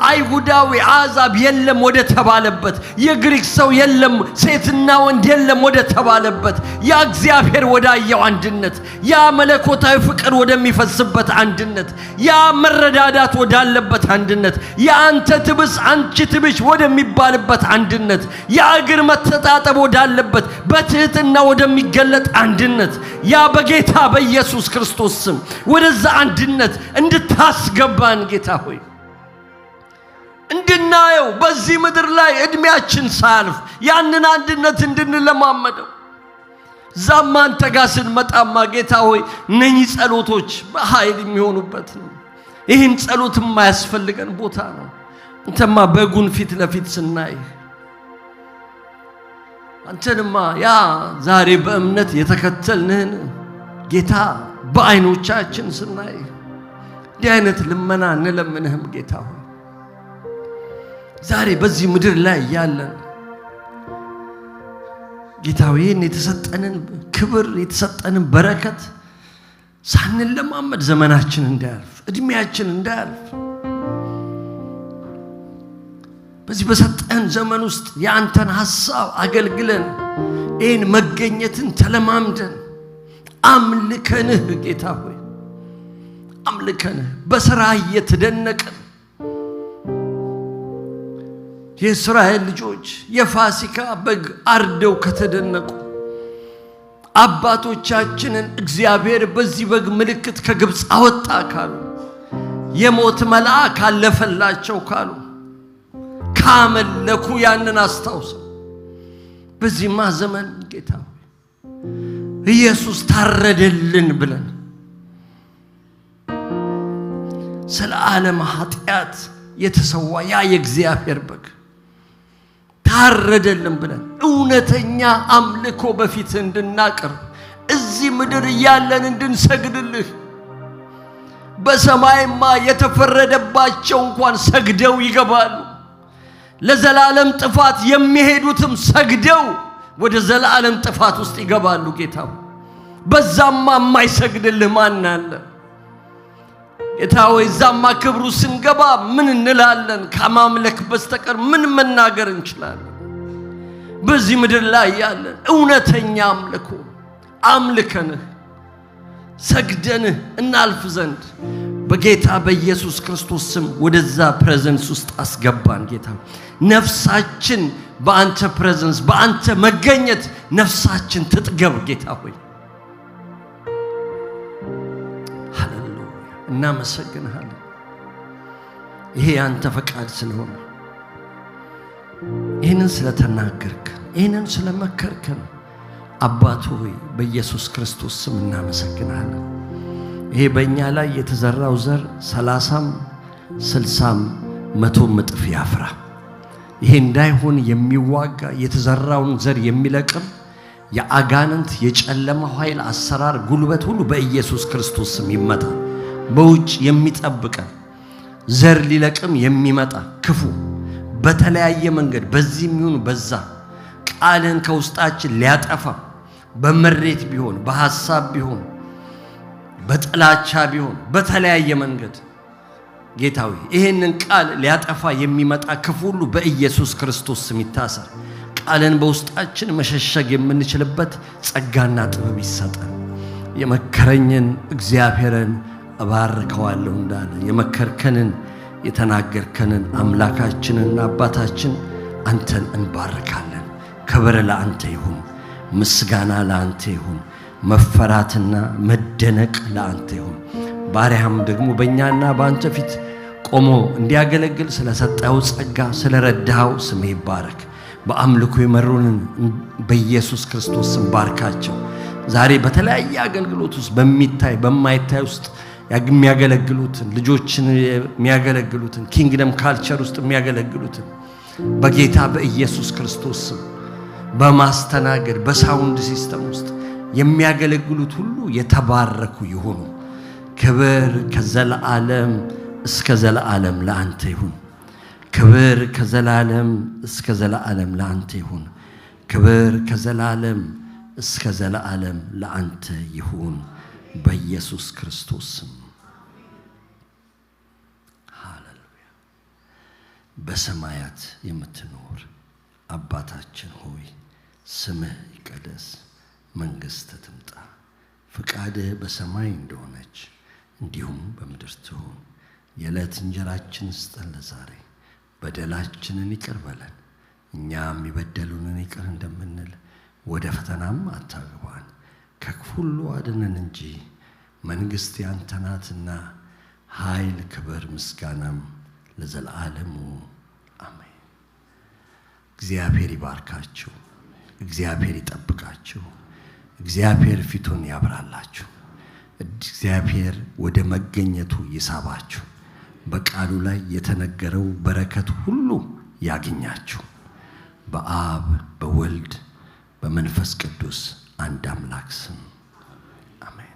አይሁዳዊ አሕዛብ የለም ወደ ተባለበት የግሪክ ሰው የለም ሴትና ወንድ የለም ወደ ተባለበት ያ እግዚአብሔር ወዳየው አንድነት ያ መለኮታዊ ፍቅር ወደሚፈስበት አንድነት ያ መረዳዳት ወዳለበት አንድነት ያ አንተ ትብስ አንቺ ትብሽ ወደሚባልበት አንድነት ያ እግር መተጣጠብ ወዳለበት በትህትና ወደሚገለጥ አንድነት ያ በጌታ በኢየሱስ ክርስቶስ ስም ወደዛ አንድነት እንድታስገባን ጌታ ሆይ እንድናየው በዚህ ምድር ላይ እድሜያችን ሳያልፍ ያንን አንድነት እንድንለማመደው ዛማን ተጋስን መጣማ ጌታ ሆይ እነኚህ ጸሎቶች በኃይል የሚሆኑበት ነው። ይህን ጸሎት የማያስፈልገን ቦታ ነው። እንተማ በጉን ፊት ለፊት ስናይ አንተንማ ያ ዛሬ በእምነት የተከተልንህን ጌታ በአይኖቻችን ስናይ እንዲህ አይነት ልመና እንለምንህም ጌታ ሆይ ዛሬ በዚህ ምድር ላይ ያለን ጌታ ሆይ የተሰጠንን ክብር የተሰጠንን በረከት ሳንለማመድ ዘመናችን እንዳያልፍ እድሜያችን እንዳያልፍ በዚህ በሰጠን ዘመን ውስጥ ያንተን ሐሳብ አገልግለን ይህን መገኘትን ተለማምደን አምልከንህ ጌታ ሆይ አምልከንህ በሥራ እየተደነቅን የእስራኤል ልጆች የፋሲካ በግ አርደው ከተደነቁ አባቶቻችንን እግዚአብሔር በዚህ በግ ምልክት ከግብፅ አወጣ ካሉ የሞት መልአክ አለፈላቸው ካሉ ካመለኩ ያንን አስታውሰው በዚህማ ዘመን ጌታ ኢየሱስ ታረደልን ብለን ስለ ዓለም ኃጢአት የተሰዋ ያ የእግዚአብሔር በግ ታረደልን ብለን እውነተኛ አምልኮ በፊት እንድናቀርብ እዚህ ምድር ያለን እንድንሰግድልህ በሰማይማ የተፈረደባቸው እንኳን ሰግደው ይገባሉ። ለዘላለም ጥፋት የሚሄዱትም ሰግደው ወደ ዘላለም ጥፋት ውስጥ ይገባሉ። ጌታ በዛማ የማይሰግድልህ ማን አለ? ጌታ ሆይ ዛማ ክብሩ ስንገባ ምን እንላለን? ከማምለክ በስተቀር ምን መናገር እንችላለን? በዚህ ምድር ላይ ያለን እውነተኛ አምልኮ አምልከንህ ሰግደንህ እናልፍ ዘንድ በጌታ በኢየሱስ ክርስቶስ ስም ወደዛ ፕሬዘንስ ውስጥ አስገባን። ጌታ ነፍሳችን በአንተ ፕሬዘንስ በአንተ መገኘት ነፍሳችን ትጥገብ። ጌታ ሆይ ሃሌሉያ እናመሰግንሃለን። ይሄ ያንተ ፈቃድ ስለሆነ ይህንን ስለተናገርከን ይህንን ስለመከርከን አባት ሆይ በኢየሱስ ክርስቶስ ስም እናመሰግንሃለን። ይሄ በእኛ ላይ የተዘራው ዘር 30 60 100 እጥፍ ያፍራ። ይሄ እንዳይሆን የሚዋጋ የተዘራውን ዘር የሚለቅም የአጋንንት የጨለማ ኃይል አሰራር ጉልበት ሁሉ በኢየሱስ ክርስቶስ ስም ይመታ። በውጭ የሚጠብቀን ዘር ሊለቅም የሚመጣ ክፉ በተለያየ መንገድ በዚህም ይሁን በዛ ቃልን ከውስጣችን ሊያጠፋ በመሬት ቢሆን በሐሳብ ቢሆን በጥላቻ ቢሆን በተለያየ መንገድ ጌታዊ ይሄንን ቃል ሊያጠፋ የሚመጣ ክፉ ሁሉ በኢየሱስ ክርስቶስ ስም ይታሰር። ቃልን በውስጣችን መሸሸግ የምንችልበት ጸጋና ጥበብ ይሰጠን። የመከረኝን እግዚአብሔርን እባርከዋለሁ እንዳለ የመከርከንን የተናገርከንን አምላካችንና አባታችን አንተን እንባርካለን። ክብር ለአንተ ይሁን፣ ምስጋና ለአንተ ይሁን፣ መፈራትና መደነቅ ለአንተ ይሁን። ባሪያም ደግሞ በእኛና በአንተ ፊት ቆሞ እንዲያገለግል ስለሰጠው ጸጋ ስለረዳው ስም ይባረክ። በአምልኮ የመሩንን በኢየሱስ ክርስቶስ ስም ባርካቸው። ዛሬ በተለያየ አገልግሎት ውስጥ በሚታይ በማይታይ ውስጥ የሚያገለግሉትን ልጆችን የሚያገለግሉትን ኪንግደም ካልቸር ውስጥ የሚያገለግሉትን በጌታ በኢየሱስ ክርስቶስ ስም በማስተናገድ በሳውንድ ሲስተም ውስጥ የሚያገለግሉት ሁሉ የተባረኩ ይሁኑ። ክብር ከዘላለም እስከ ዘላለም ለአንተ ይሁን። ክብር ከዘላለም እስከ ዘላለም ለአንተ ይሁን። ክብር ከዘላለም እስከ ዘላለም ለአንተ ይሁን በኢየሱስ ክርስቶስ ስም። ሃሌሉያ። በሰማያት የምትኖር አባታችን ሆይ ስምህ ይቀደስ፣ መንግሥትህ ትምጣ፣ ፍቃድህ በሰማይ እንደሆነች እንዲሁም በምድር ትሁን። የዕለት እንጀራችንን ስጠን ዛሬ፣ በደላችንን ይቅር በለን እኛም የበደሉንን ይቅር እንደምንል፣ ወደ ፈተናም አታግባን ከክፉ ሁሉ አድነን እንጂ መንግሥት ያንተ ናትና ኃይል፣ ክብር፣ ምስጋናም ለዘላለሙ አሜን። እግዚአብሔር ይባርካችሁ፣ እግዚአብሔር ይጠብቃችሁ፣ እግዚአብሔር ፊቱን ያብራላችሁ፣ እግዚአብሔር ወደ መገኘቱ ይሳባችሁ። በቃሉ ላይ የተነገረው በረከት ሁሉ ያገኛችሁ። በአብ በወልድ በመንፈስ ቅዱስ አንድ አምላክ ስም